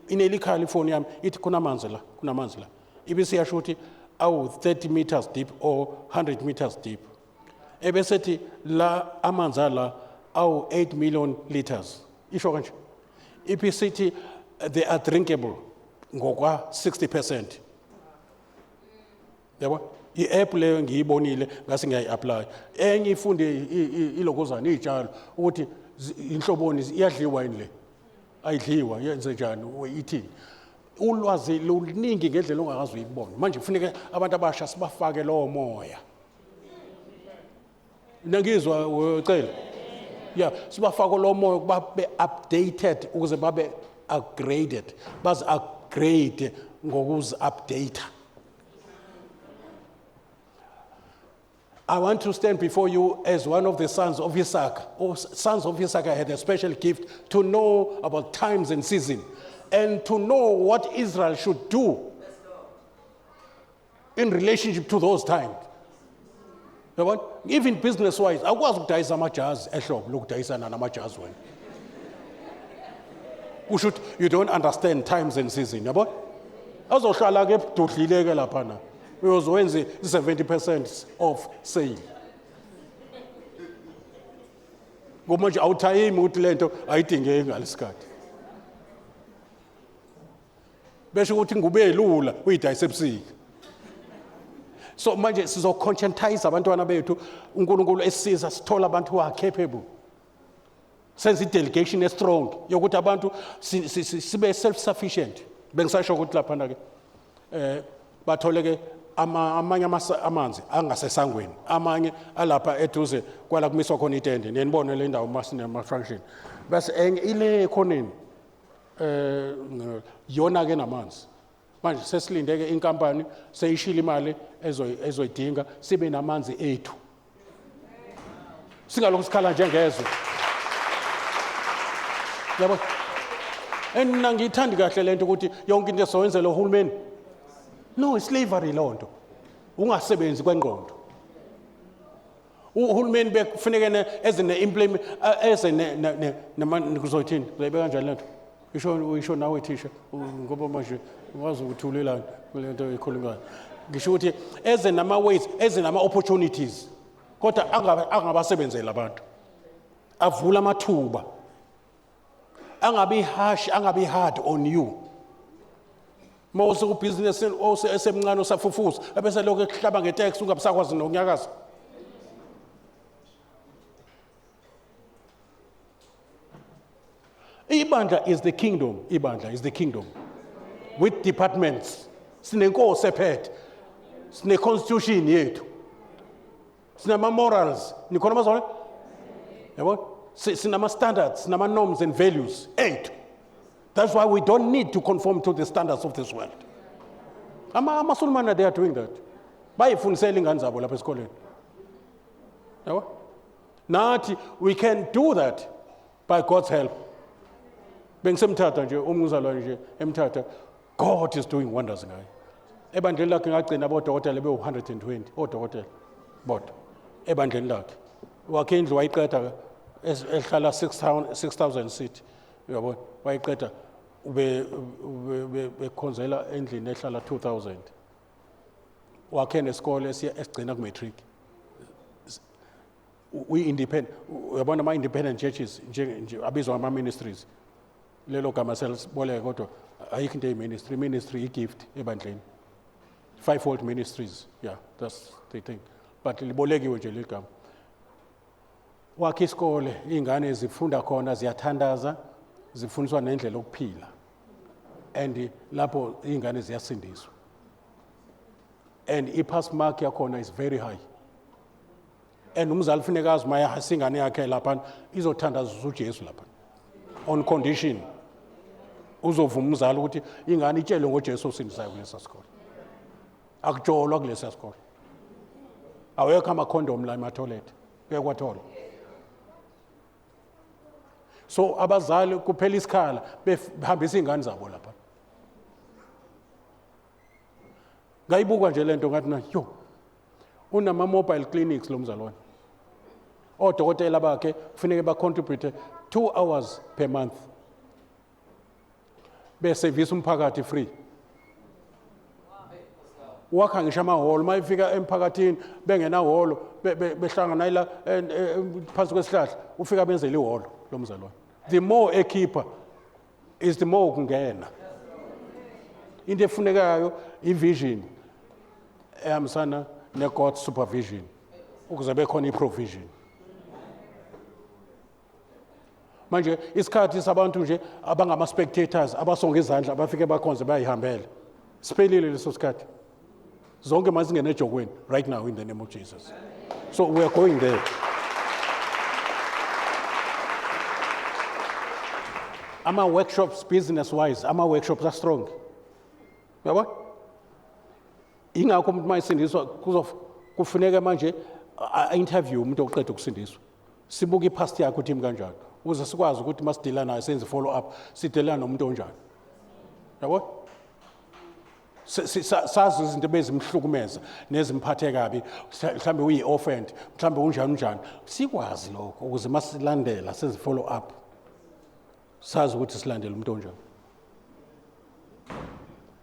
[SPEAKER 1] inelikhali ifoni yami ithi kunamanzi la. Ibisi yasho ukuthi awu 30 meters deep or 100 meters deep. Ebesethi la amanzi la awu 8 million liters. Isho kanje. IPCT they are drinkable ngokwa 60%. Yabo? I-app leyo ngiyibonile ngase ngiyayi-apply. Enye ifunde ilokozana izitshalo ukuthi inhloboni iyadliwa yini le. Ayidliwa yenze njani uyithini. Ulwazi luningi ngendlela ongakazi uyibona. Manje kufuneka abantu abasha sibafake lo moya. Nangizwa ucela. Yeah, sibafake lo moya babe updated ukuze babe upgraded. Baz upgrade ngokuzi update. I want to stand before you as one of the sons of Issachar. Sons of Issachar had a special gift to know about times and seasons and to know what Israel should do in relationship to those times. Even business-wise, akwazi ukudayisa amajazi ehlobo lokudayisana namajazi wena. Kusho you don't understand times and seasons, yabo? Azohlala ke ebududlileke lapha na. Uyowenza 70% of sale. Ngoba nje awuthayimi ukuthi lento ayidingeki ngalesikhathi. Besho ukuthi ngube lula uyidayise ebusika. So manje sizo conscientize abantwana bethu uNkulunkulu esisiza sithola abantu who are capable. Sense delegation is strong yokuthi abantu sibe self sufficient. Bengisasho ukuthi lapha na ke batholeke amanye amanzi angasesangweni amanye alapha eduze kwala kumiswa khona itende nenibone le ndawo masine ama function bese enye ile ekhoneni yona ke namanzi manje sesilindeke inkampani seyishila imali ezoyidinga sibe namanzi ethu singalokho sikhala njengezwe yabo enna ngithandi kahle lento ukuthi yonke into esowenzela uhulumeni. No, it's slavery lonto. Ungasebenzi kwengqondo. Uhulumeni bekufuneka ezine implement ezine namanikuzothini. Uyayibeka kanjani lento? Isho nawe thisha ngoba manje wazi ukuthulelana kulento ekhulunywayo. Ngisho ukuthi ezine nama ways, ezine nama opportunities. Kodwa angabasebenzela abantu. Avula amathuba. Angabi harsh, angabi hard on you. Mawuse ku business esemncane osafufuza ebese lokho ekuhlaba ngeTax ungabisakwazi nokunyakaza. Ibandla is the kingdom. Ibandla is the kingdom with departments. Sinenkosi ephethe. Sine constitution yethu. Sinama morals. Nikhona mazona? Yabo? Sinama standards, sinama norms and values. 8. That's why we don't need to conform to the standards of this world. Amasulmana, they are doing that. Bayifundisela ingane zabo lapha esikoleni. Yabo? Nathi we can do that by God's help. Bengisemthatha nje umzalwane nje emthatha God is doing wonders ngayo. Ebandleni lakhe ngagcina abodokotela be-120 odokotela bodwa ebandleni lakhe. Wakhe indlu wayiqeda ehlala 6,000 seat, uyabona, wayiqeda bekhonzela endlini ehlala 2,000. Wakhe nesikole esigcina ku-matric. We-independent, uyabona ama-independent churches nje abizwa ngama-ministries. Lelo gama seliboleka kodwa ayikho into eyi-ministry. Ministry i-gift ebandleni. 5-fold ministries, yeah, that's the thing. But libolekiwe nje leli gama. Wakhe isikole, iy'ngane zifunda khona, ziyathandaza, zifundiswa nendlela yokuphila. And lapho iy'ngane ziyasindiswa. And i-pass mark yakhona is very high. And umzali funeka azi mayahasa ingane yakhe lapha izothandaza uJesu lapha. On condition uzovuma umzali ukuthi ingane itshele ngoJesu osindisayo kulesa sikole. Akutsholwa kulesa sikole. Awekho ama-condom la ema-toilet. Kuyakwathola. So abazali kuphela isikhala behambisa iy'ngane zabo lapha. Ngayibuka nje lento ngathi na yo unama-mobile clinics lo mzalwane. Odokotela bakhe kufanele ba-contribute 2 hours per month. Besevisa umphakathi free. Wakha ngisho amahholo mayifika emphakathini bengenahholo behlangana la phansi kwesihlahla ufika benzele ihholo lo mzalwane. The more ekhipha is the more kungena. Into efunekayo i-vision ehambisana ne-God supervision ukuze bekhona i-provision. Manje isikhathi sabantu nje abangama-spectators abasonga izandla abafike bakhonze bayihambele siphelile leso sikhathi. Zonke mazingene ejokweni right now in the name of Jesus. So we are going there. Ama-workshops business-wise, ama-workshops are strong. Yabo? Ingakho umuntu mayisindiswa kufuneka manje a-interview umuntu oqeda ukusindiswa. Sibuke i-past yakhe ukuthi imi kanjani. Uze sikwazi ukuthi masidila naye senze follow up, sidelana nomuntu onjani. Yabo? Sazi izinto bezimhlukumeza nezimphathe kabi, mhlambe uyi-offend, mhlambe unjani. Sikwazi lokho ukuze masilandela senze follow up. Sazi ukuthi silandele umuntu onjani.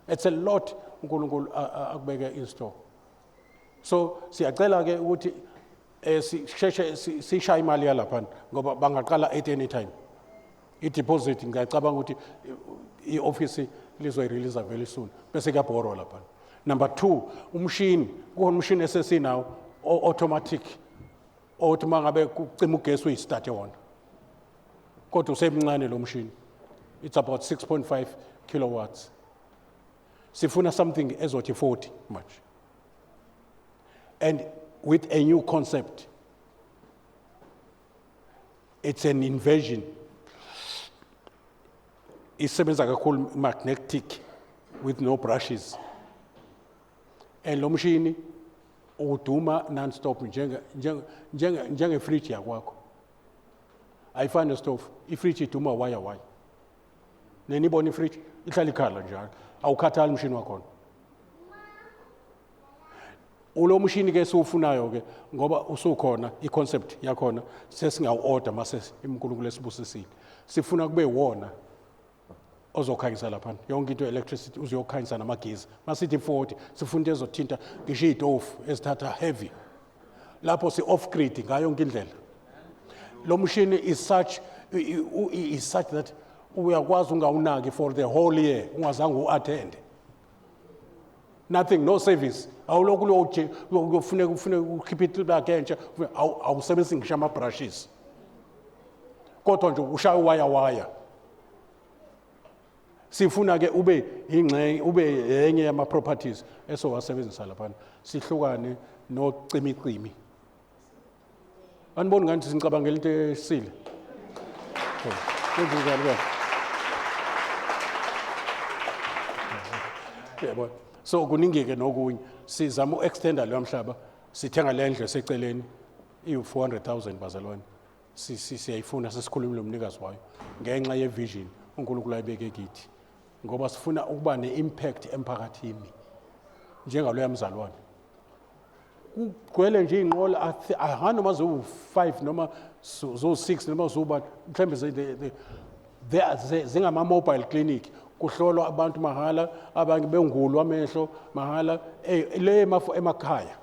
[SPEAKER 1] It's a lot uNkulunkulu akubeke in store. So siyacela ke ukuthi sisheshe sishaya imali yalapha ngoba bangaqala at any time. I-deposit ngiyacabanga ukuthi i-office lizoyirelease very soon bese kuyabhorwa lapha. Number 2, umshini, kukhona umshini esesinawo automatic othi mangabe kucima ugesi uyistarte wona. Kodwa usemncane lo mshini. It's about 6.5 kilowatts. Sifuna something ezothi 40 much. And with a new concept. It's an inversion. Isebenza kakhulu magnetic with no brushes. And lo mshini uduma non-stop njenge fridge yakwakho. Ayifani stove, ifridge iduma wire. Nenibona ifridge ihlala ikhala njalo. Awukhathali umshini wakhona. Ulo mshini ke siwufunayo ke ngoba usukhona i-concept yakhona sesingawu-order mase uNkulunkulu esibusisile. Sifuna kube wona ozokhanyisa lapha. Yonke into electricity uzoyokhanyisa namagezi. Masithi 40 sifuna into ezothinta ngisho iy'tofu ezithatha heavy. Lapho si-off grid ngayo yonke indlela. Lo mshini is such that uyakwazi ungawunaki for the whole year ungazange u-attend. Nothing, no service. Awulokhu uyofuneka ukhiphe iplug entsha awusebenzisi ngisho ama-brushes. Kodwa nje ushaya uwaya. Sifuna ke ube ingxenye ube yenye yama-properties esowasebenzisa lapha. Sihlukane nocimicimi. Aniboni ngathi sicabangela into esile. Yebo. So kuningi ke nokunye sizama uextenda lo mhlaba sithenga lendle seceleni i-400,000 bazalwane. Siyayifuna sesikhulumile umnikazi wayo ngenxa ye vision uNkulunkulu ayibeke kithi. ngoba sifuna ukuba ne-impact emphakathini njengaloya mzalwane. Kugcwele nje inqola noma zo5 noma zo6 noma zoba mhlambe zingama mobile clinic kuhlolwa abantu mahala, abanye bengulu amehlo mahala le emakhaya.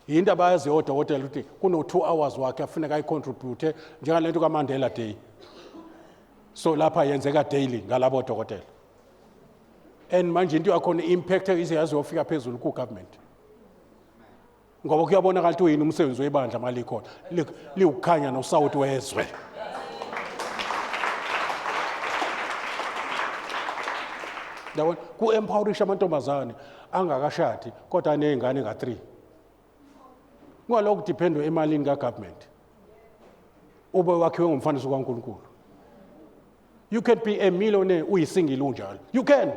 [SPEAKER 1] Yinto abayazi odokotela ukuthi kuno 2 hours wakhe afuneka ayicontribute njengalento kaMandela Day. So lapha yenzeka daily ngalabo dokotela. And manje into yakhona impact iyazi yofika phezulu ku government. Ngoba kuyabonakala ukuthi uyini umsebenzi webandla mali khona. Liukhanya nosawuthi wezwe. Yabona ku empowerisha amantombazane angakashadi kodwa anezingane nga3. Ngolokhu depend emalini ka government. Ube wakhiwe ngomfaniso kaNkulunkulu. You can be a millionaire uyisingle unjalo. You can.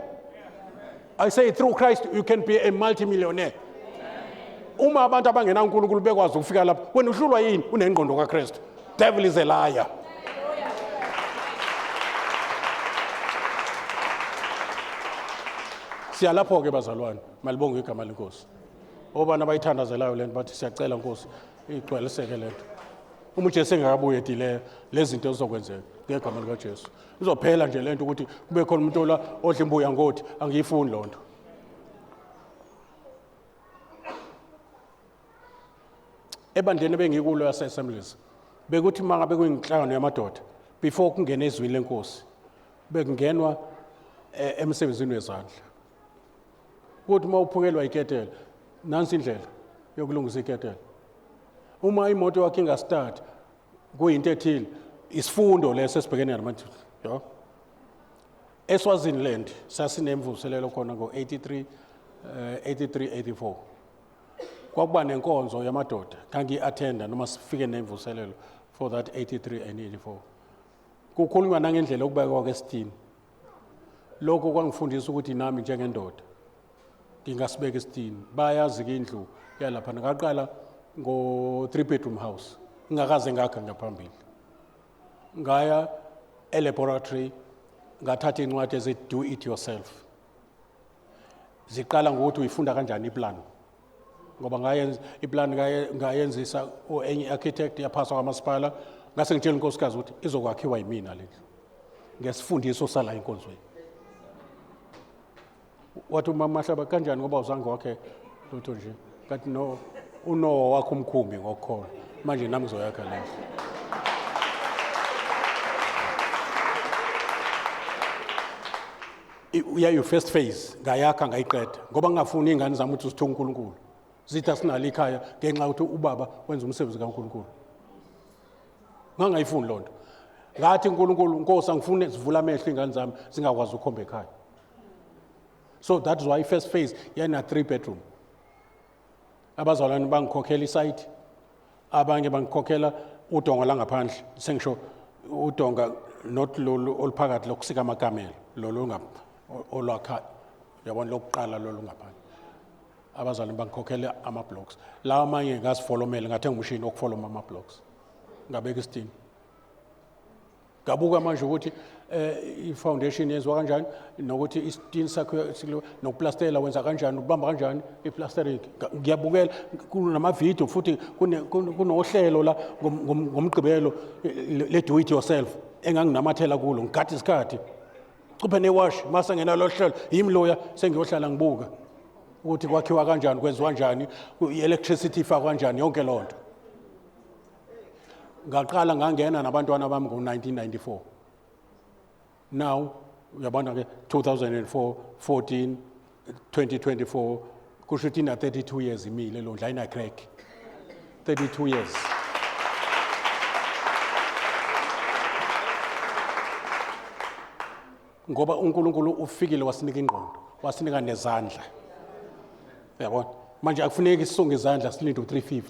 [SPEAKER 1] I say through Christ you can be a multi-millionaire. Uma abantu abangena uNkulunkulu bekwazi ukufika lapha wena uhlulwa yini unengqondo kaKristu. Devil is a liar. Siyalapho ke bazalwane malibonge igama lenkosi. Obana abayithandazelayo lento bathi siyacela Nkosi igcwaliseke lento. Uma uJesu engakabuye edile lezi zinto zizokwenzeka ngegama lika Jesu. Izophela nje lento ukuthi kube khona umuntu ola odla imbuya ngothi angiyifuni lonto. Ebandleni bengikulo yase Assemblies bekuthi mangabe kuyinhlangano yamadoda before kungena ezwini lenkosi bekungenwa emsebenzini wezandla. Kuthi mawuphukelwa iketela nansi indlela yokulungisa iketela. Uma imoto yakhe ingastart kuyinto ethile isifundo leso esibhekene nabantu yo. eSwaziland sasinemvuselelo khona ngo83 84 kwakuba nenkonzo yamadoda kangi-attenda noma sifike nemvuselelo for that 83 and 84 kukhulunywa nangendlela okubekwa kwesitini. Lokho kwangifundisa ukuthi nami njengendoda ngingasibeka esitini. Bayazi ke indlu yalapha ngaqala ngo3 bedroom house ngakaze ngakha ngaphambili. Ngaya laboratory ngathatha incwadi eze do it yourself. Ziqala ngokuthi uyifunda kanjani iplan. Ngoba ngayenza iplan ngayenzisa enye architect yaphaswa kwamasipala ngase ngitshela inkosikazi ukuthi izokwakhiwa yimina lendlu. Ngesifundiso sala inkonzweni. Wathi umama Mahlaba kanjani ngoba uzange wakhe lutho nje. Kathi no uno wakho umkhumbi ngokukhona. Manje nami ngizoyakha lendlu. Uya your first phase ngayakha ngayiqeda ngoba ngingafuni ingane zami ukuthi sithe uNkulunkulu. Zitha sinalo ikhaya ngenxa ukuthi ubaba wenza umsebenzi kaNkulunkulu. Ngangayifuni lonto. Ngathi uNkulunkulu Nkosi angifune sivula amehlo ingane zami zingakwazi ukukhomba ekhaya. So that's why first phase yana 3 bedroom. Abazalwane bangikhokhela isite. Abanye bangikhokhela udonga la ngaphandle. Sengisho udonga not lolu oluphakathi lokusika amakamela. Lolu ngapha olwakha yabona lokuqala lolu ngaphandle. Abazalwane bangikhokhela ama blocks. La amanye ngasifolomela ngathenga umshini wokufoloma ama blocks. Ngabeka isitini. Ngabuka manje ukuthi i-foundation yenziwa kanjani nokuthi isitini sakho nokuplastela wenza kanjani ubamba kanjani iplastering. Ngiyabukela kunamavideo futhi kunohlelo la ngomgqibelo le do it yourself enganginamathela kulo ngigada isikhathi cuphe newash mase ngena lo hlelo yimloya sengiyohlala ngibuka ukuthi kwakhiwa kanjani kwenziwa kanjani i-electricity ifakwa kanjani yonke lonto. Ngaqala ngangena nabantwana bami ngo1994. Now uyabona ke 2004 14 2024 kusho ukuthi ina 32 years imile lo ndla ina crack 32 years. Ngoba uNkulunkulu ufikile wasinika ingqondo wasinika nezandla. Uyabona manje akufuneki sisonge izandla silinde u350.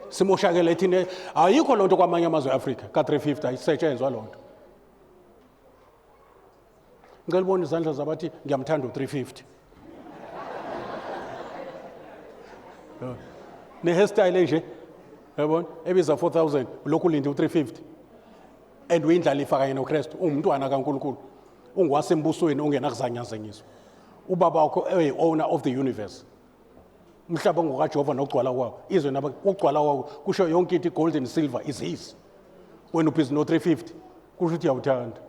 [SPEAKER 1] Simoshakele thina ayikho lonto kwamanye amazwe eAfrika ka350 ayisetshenzwa lonto. Ngelibona izandla zabathi ngiyamthanda u350. Ne hairstyle nje Yabona? Ebiza 4,000, lokhu ulinde u350. And uyindlalifa kanye noKristu, umntwana kaNkulunkulu. Ungwasembusweni ungenakuzanyazenyiswa. Ubaba wakho owner of the universe. Umhlaba ngokaJehova nokugcwala kwawo. Izwe naba ukugcwala kwawo kusho yonke into gold and silver is his. Wena ubhizi no 350, kusho ukuthi uyawuthanda.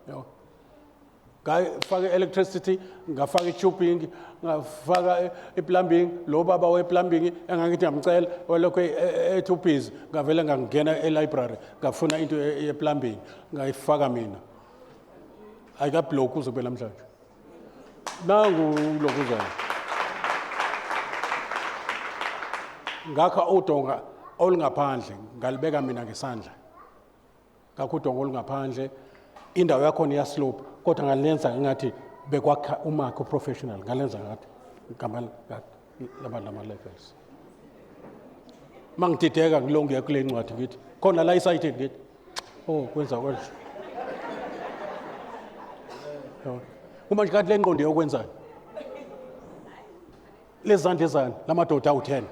[SPEAKER 1] Yho. Ngafaka electricity, ngafaka i-tubing, ngafaka i-plumbing, lo baba we-plumbing engangithi ngamcela walokho e-too busy, ngavele ngangena e-library, ngafuna into ye-plumbing, ngayifaka mina. Ayikablock uzobe namhlanje. Nangu lokuzana. Ngakha udonga olungaphandle, ngalibeka mina ngesandla. Ngakho udonga olungaphandle, indawo yakhona iyaslope, kodwa ngalenza ngathi bekwakha umakho professional, ngalenza ngathi lama levels. Mangidideka ngilonge kule ncwadi ngithi, khona la isayithe ngithi, oh kwenza konje. Uma nje kathi le ngqondo yokwenzani? Lezandla ezani lamadoda awu10.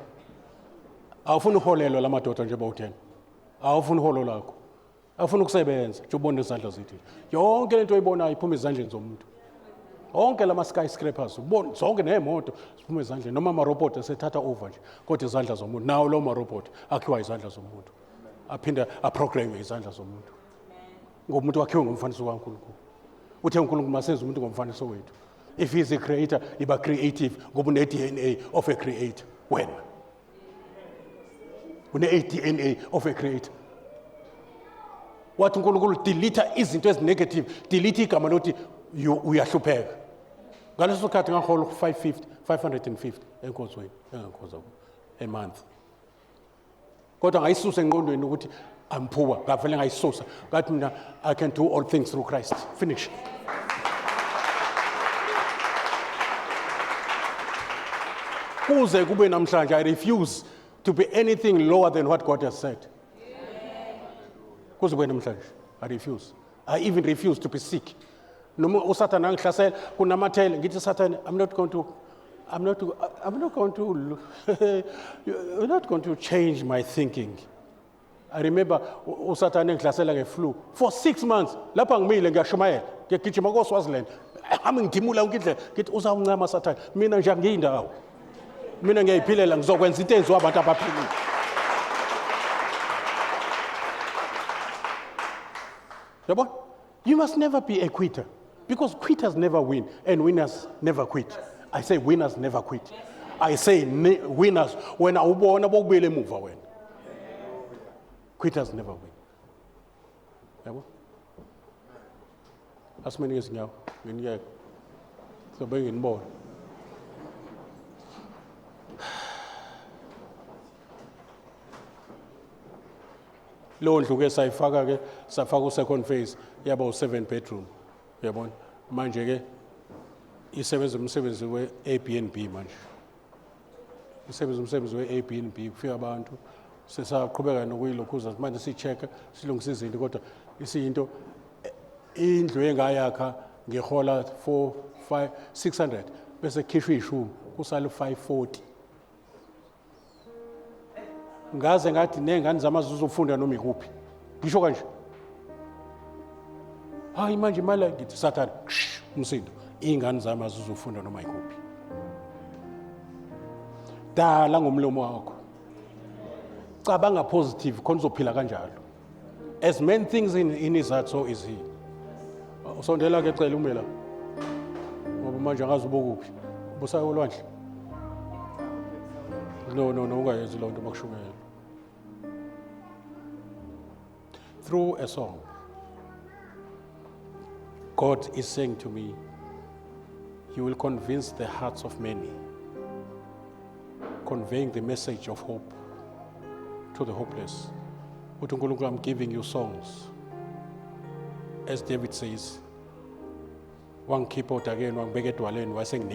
[SPEAKER 1] Awufuni uholelo lamadoda nje bawu10. Awufuni uholo lakho. Awufuni ukusebenza nje ubone izandla zethu. Yonke lento oyibonayo iphuma ezandleni zomuntu. Onke lama skyscrapers ubone zonke neemoto ziphuma ezandleni noma ama robot esethatha over nje kodwa izandla zomuntu. Nawo lo ma robot akhiwa izandla zomuntu. Aphinda aprogram izandla zomuntu. Ngomuntu wakhiwe ngomfaniso kaNkulunkulu. Uthe uNkulunkulu masenze umuntu ngomfaniso wethu. If he is a creator, iba creative ngoba une DNA of a creator. Wena une DNA of a creator. Wathi uNkulunkulu delete izinto ezinegative, delete igama lokuthi uyahlupheka. Ngaleso sikhathi ngahola 550 enkonzweni engakhonza a month. Kodwa ngayisusa engqondweni ukuthi amphuwa, ngavele ngayisusa. Ngathi mina I can do all things through Christ. Finish. Kuze kube namhlanje I refuse to be anything lower than what God has said. Kuze kube namhlanje I refuse. I even refuse to be sick. Noma uSathane angihlasela kunamathele ngithi Sathane I'm not going to you're not going to change my thinking. I remember uSathane engihlasela ngeflu for 6 months. Lapha ngimile ngiyashumayela ngigijima koSwaziland. Ami ngidimula ukindle ngithi uzawuncama Sathane. Mina nje ngiyindawo. Mina ngiyayiphilela ngizokwenza into enziwa abantu abaphilile. Yabo? You must never be a quitter because quitters never win and winners never quit. I say winners never quit. I say winners when awubona bokubuyela emuva wena. Quitters never win. Yabo? Asimeni ngezinyawo nginiyeke. Sobe nginibona. Lo ndlu ke sayifaka ke safaka u-second phase yaba u7 bedroom uyabona manje ke isebenza umsebenzi we-Airbnb manje umsebenzi we-Airbnb kufika abantu sesaqhubeka nokuyilokhuza manje sichecka silungisa izinto kodwa isiyinto indlu engayakha ngehola 600 bese khishwa ishumi kusala 540 ngaze ngathi nengane zamazuzu ufunda noma ikuphi ngisho kanje hayi manje imali ngithi Sathane umsindo ingane zamazuzu ufunda noma ikuphi dala ngomlomo wakho cabanga positive khona uzophila kanjalo as many things in his heart so is he usondela ke cela umela ngoba manje angazi ubokuphi busayo olwandle no ungayenzi lonto makushukela. Through a song, God is saying to me, you will convince the hearts of many, conveying the message of hope to the hopeless. I'm giving you songs. As David says, one keep out again, one beg it to alone, one sing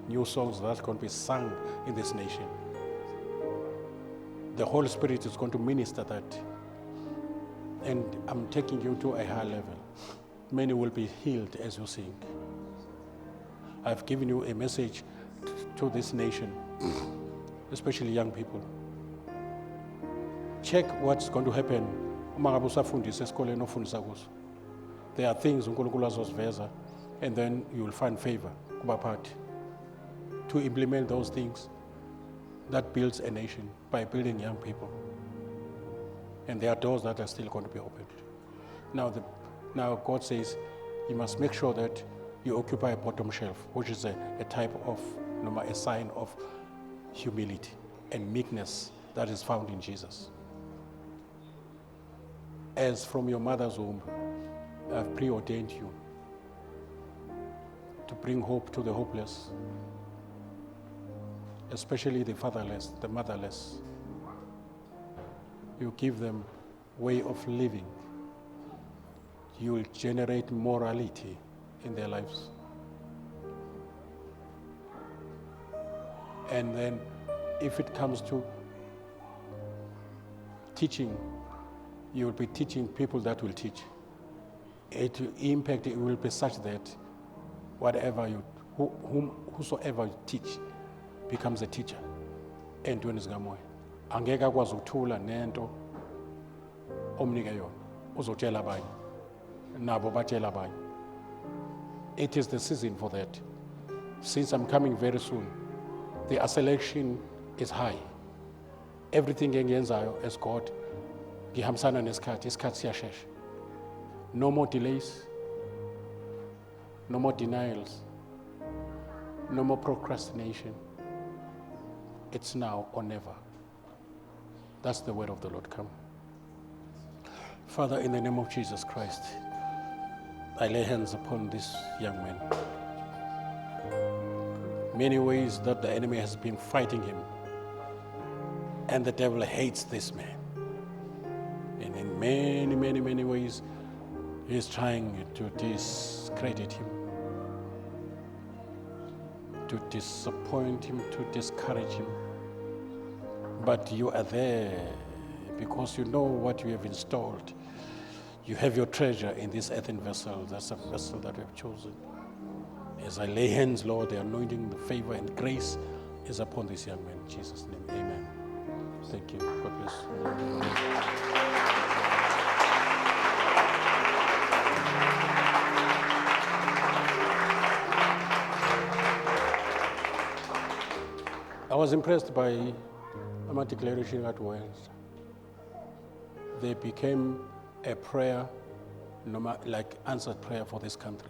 [SPEAKER 1] new songs that can be sung in this nation. The Holy Spirit is going to minister that. And I'm taking you to a high level. Many will be healed as you sing. I've given you a message to this nation. especially young people. Check what's going to happen. Uma ngabe usafundisa esikoleni ofundisa kuso. There are things uNkulunkulu azosiveza, and then you will find favor kubaphathi to implement those things. That builds a nation by building young people. And there are doors that are still going to be opened. Now God says, you must make sure that you occupy a bottom shelf, which is a type of, a sign of humility and meekness that is found in Jesus. As from your mother's womb, I've preordained you to bring hope to the hopeless, especially the fatherless, the motherless. You give them way of living. You will generate morality in their lives. And then if it comes to teaching, you will be teaching people that will teach. Impact will be such that whosoever you teach becomes a teacher. Entweni zikamoya. Angeke akwazi ukuthula nento omnike yona. Uzotshela abanye. Nabo batshela abanye. It is the season for that. Since I'm coming very soon, the acceleration is high. Everything engiyenzayo as God ngihambisana nesikhathi, isikhathi siyashesha. No more delays, no more denials, no more procrastination. It's now or never. That's the word of the Lord. Come. Father, in the name of Jesus Christ, I lay hands upon this young man. Many ways that the enemy has been fighting him, and the devil hates this man. And in many, many, many ways, he is trying to discredit him, to disappoint him, to discourage him. But you are there because you know what you have installed. You have your treasure in this earthen vessel. That's a vessel that we have chosen. As I lay hands, Lord, the anointing, the favor, and grace is upon this young man. In Jesus' name, amen. Thank you. God bless. I was impressed by my declaration at Wales. They became a prayer, like answered prayer for this country.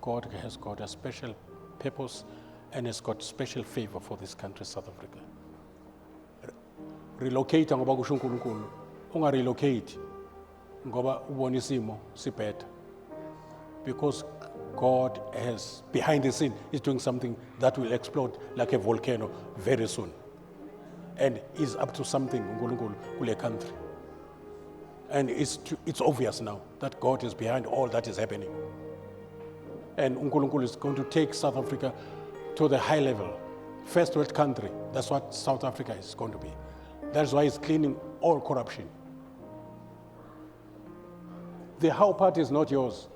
[SPEAKER 1] God has got a special purpose and has got special favor for this country, South Africa. Relocate ngoba kusho uNkulunkulu. Unga relocate ngoba ubona isimo sibheda. Because God has, behind the scene, is doing something that will explode like a volcano very soon. And is up to something uNkulunkulu kule country. And it's obvious now that God is behind all that is happening. And uNkulunkulu is going to take South Africa to the high level. First world country. That's what South Africa is going to be. That's why it's cleaning all corruption. The how part is not yours.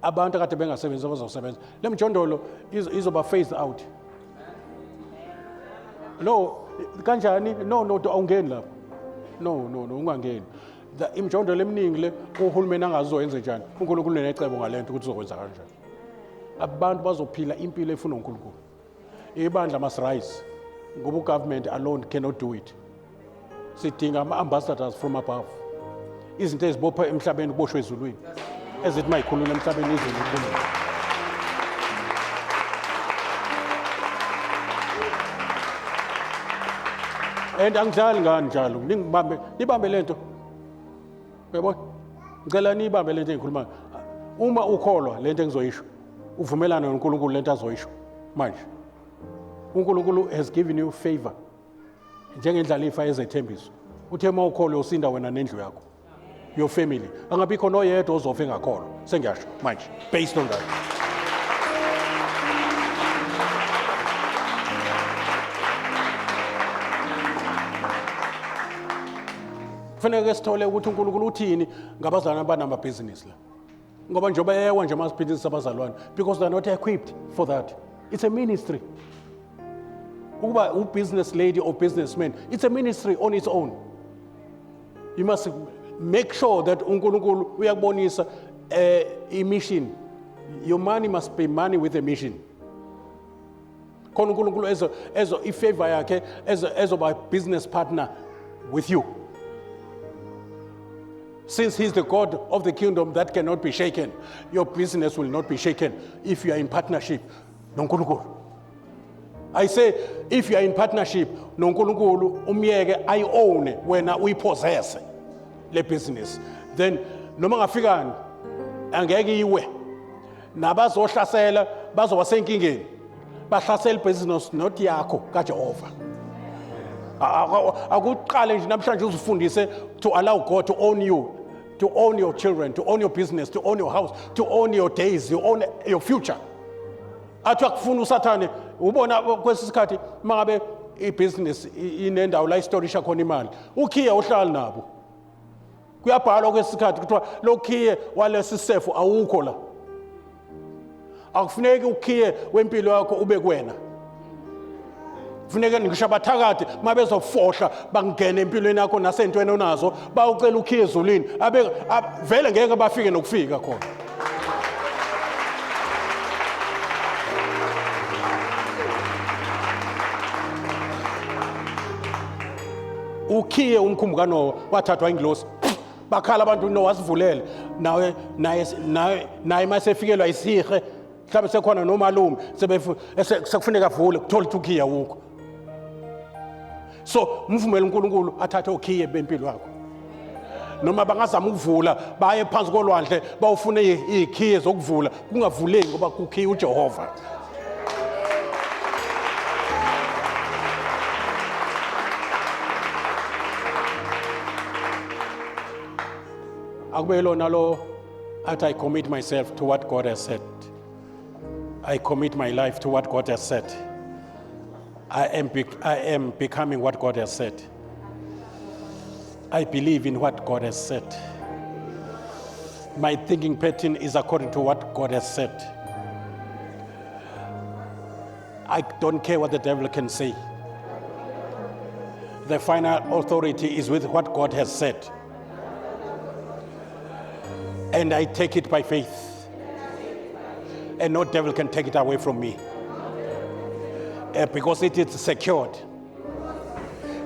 [SPEAKER 1] Abantu kade bengasebenzi abazosebenza. Le mjondolo izoba phased out. No, kanjani? No, awungeni lapho. No, ungangeni. Imjondolo eminingi le uhulumeni angazoyenza njani. uNkulunkulu unecebo ngalento ukuthi uzokwenza kanjani. Abantu bazophila impilo efuna uNkulunkulu. Ibandla must rise. Ngoba government alone cannot do it. Sidinga ama-ambassadors from above. Izinto ezibopha emhlabeni kuboshwe ezulwini. Ezithi mayikhulula emhlabeni izulu ikhulule. And angidlali ngani njalo. Nibambe lento. Uyabona? Ngicela nibambe lento engikhuluma. Uma ukholwa lento engizoyisho, uvumelana noNkulunkulu lento azoyisho manje. uNkulunkulu has given you favor. Njengendlalifa ezethembiso. Uthe uma ukholwa usinda wena nendlu yakho. Your family. Angabikho noyedwa ozofa engakholwa. Sengiyasho manje based on that. Kufanele sithole ukuthi uNkulunkulu uthini ngabazalwane abanamabhizinisi la. Ngoba njengoba yewa nje masiphithisa abazalwane because they are not equipped for that. It's a ministry. Ukuba business lady or businessman, it's a ministry on its own. You must make sure that uNkulunkulu uyakubonisa a mission. Your money must be money with a mission. Khona uNkulunkulu ezo ifavor yakhe ezoba business partner with you. Since he's the God of the kingdom that cannot be shaken, your business will not be shaken if you are in partnership noNkulunkulu. I say, if you are in partnership noNkulunkulu, umyeke ayi-own wena uyipossess le business. Then noma ngafikani angeke iwe. Nabazohlasela bazoba senkingeni. Bahlasela business not yakho kaJehova. Akuqale nje namhlanje uzifundise to allow God to own you, to own your children, to own your business, to own your house, to own your days, to own your future. Athi akufuna usathane ubona kwesisikhathi mangabe ibusiness inendawo la istorisha khona imali ukhiye uhlala nabo kuyabhalwa kwesikhathi kuthiwa lokhiye walesisefo awukho la akufuneki ukhiye wempilo yakho ube kuwena kufuneka ngisho abathakathi mabezofohla bangena empilweni yakho nasentweni onazo bawucela ukhiye ezulwini vele ngeke bafike nokufika khona. Ukhiye umkhumbuka Noah wathathwa ingilosi bakhala abantu Noah wasivulele naye masefikelwa isihe mhlawumbe sekhona nomalume sekufuneka avule kuthola ukuthi ukhiye awukho. So mvumela uNkulunkulu athathe ukhiye bempilo yakho. Noma bangazama ukuvula baye phansi kolwandle bawufune izikhiye zokuvula kungavuleki ngoba kukhiye uJehova. I commit myself to what God has said. I commit my life to what God has said. I am becoming what God has said. I believe in what God has said. My thinking pattern is according to what God has said. I don't care what the devil can say. The final authority is with what God has said. And I take it by faith. And no devil can take it away from me. Because it is secured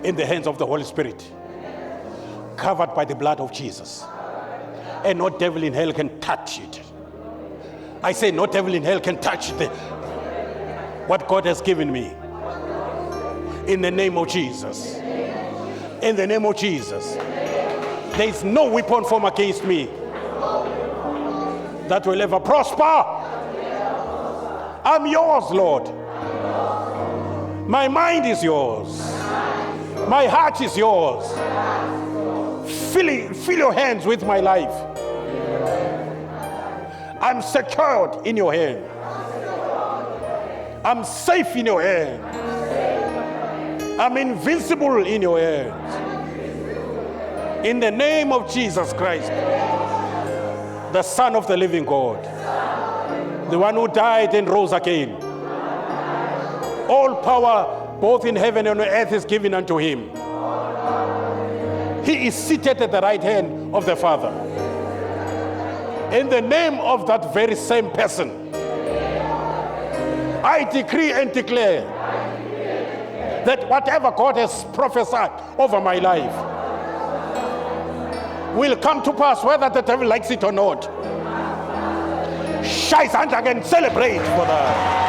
[SPEAKER 1] in the hands of the Holy Spirit. Covered by the blood of Jesus. And no devil in hell can touch it. I say no devil in hell can touch what God has given me. In the name of Jesus. In the name of Jesus. There is no weapon formed against me that will ever prosper. I'm yours, Lord. My mind is yours. My heart is yours. Fill your hands with my life. I'm secured in your hand. I'm safe in your hand. I'm invincible in your hands. In the name of Jesus Christ, the Son of the living God, the one who died and rose again. All power, both in heaven and on earth, is given unto him. He is seated at the right hand of the Father. In the name of that very same person, I decree and declare that whatever God has prophesied over my life will come to pass, whether the devil likes it or not. Shine and again, celebrate for that.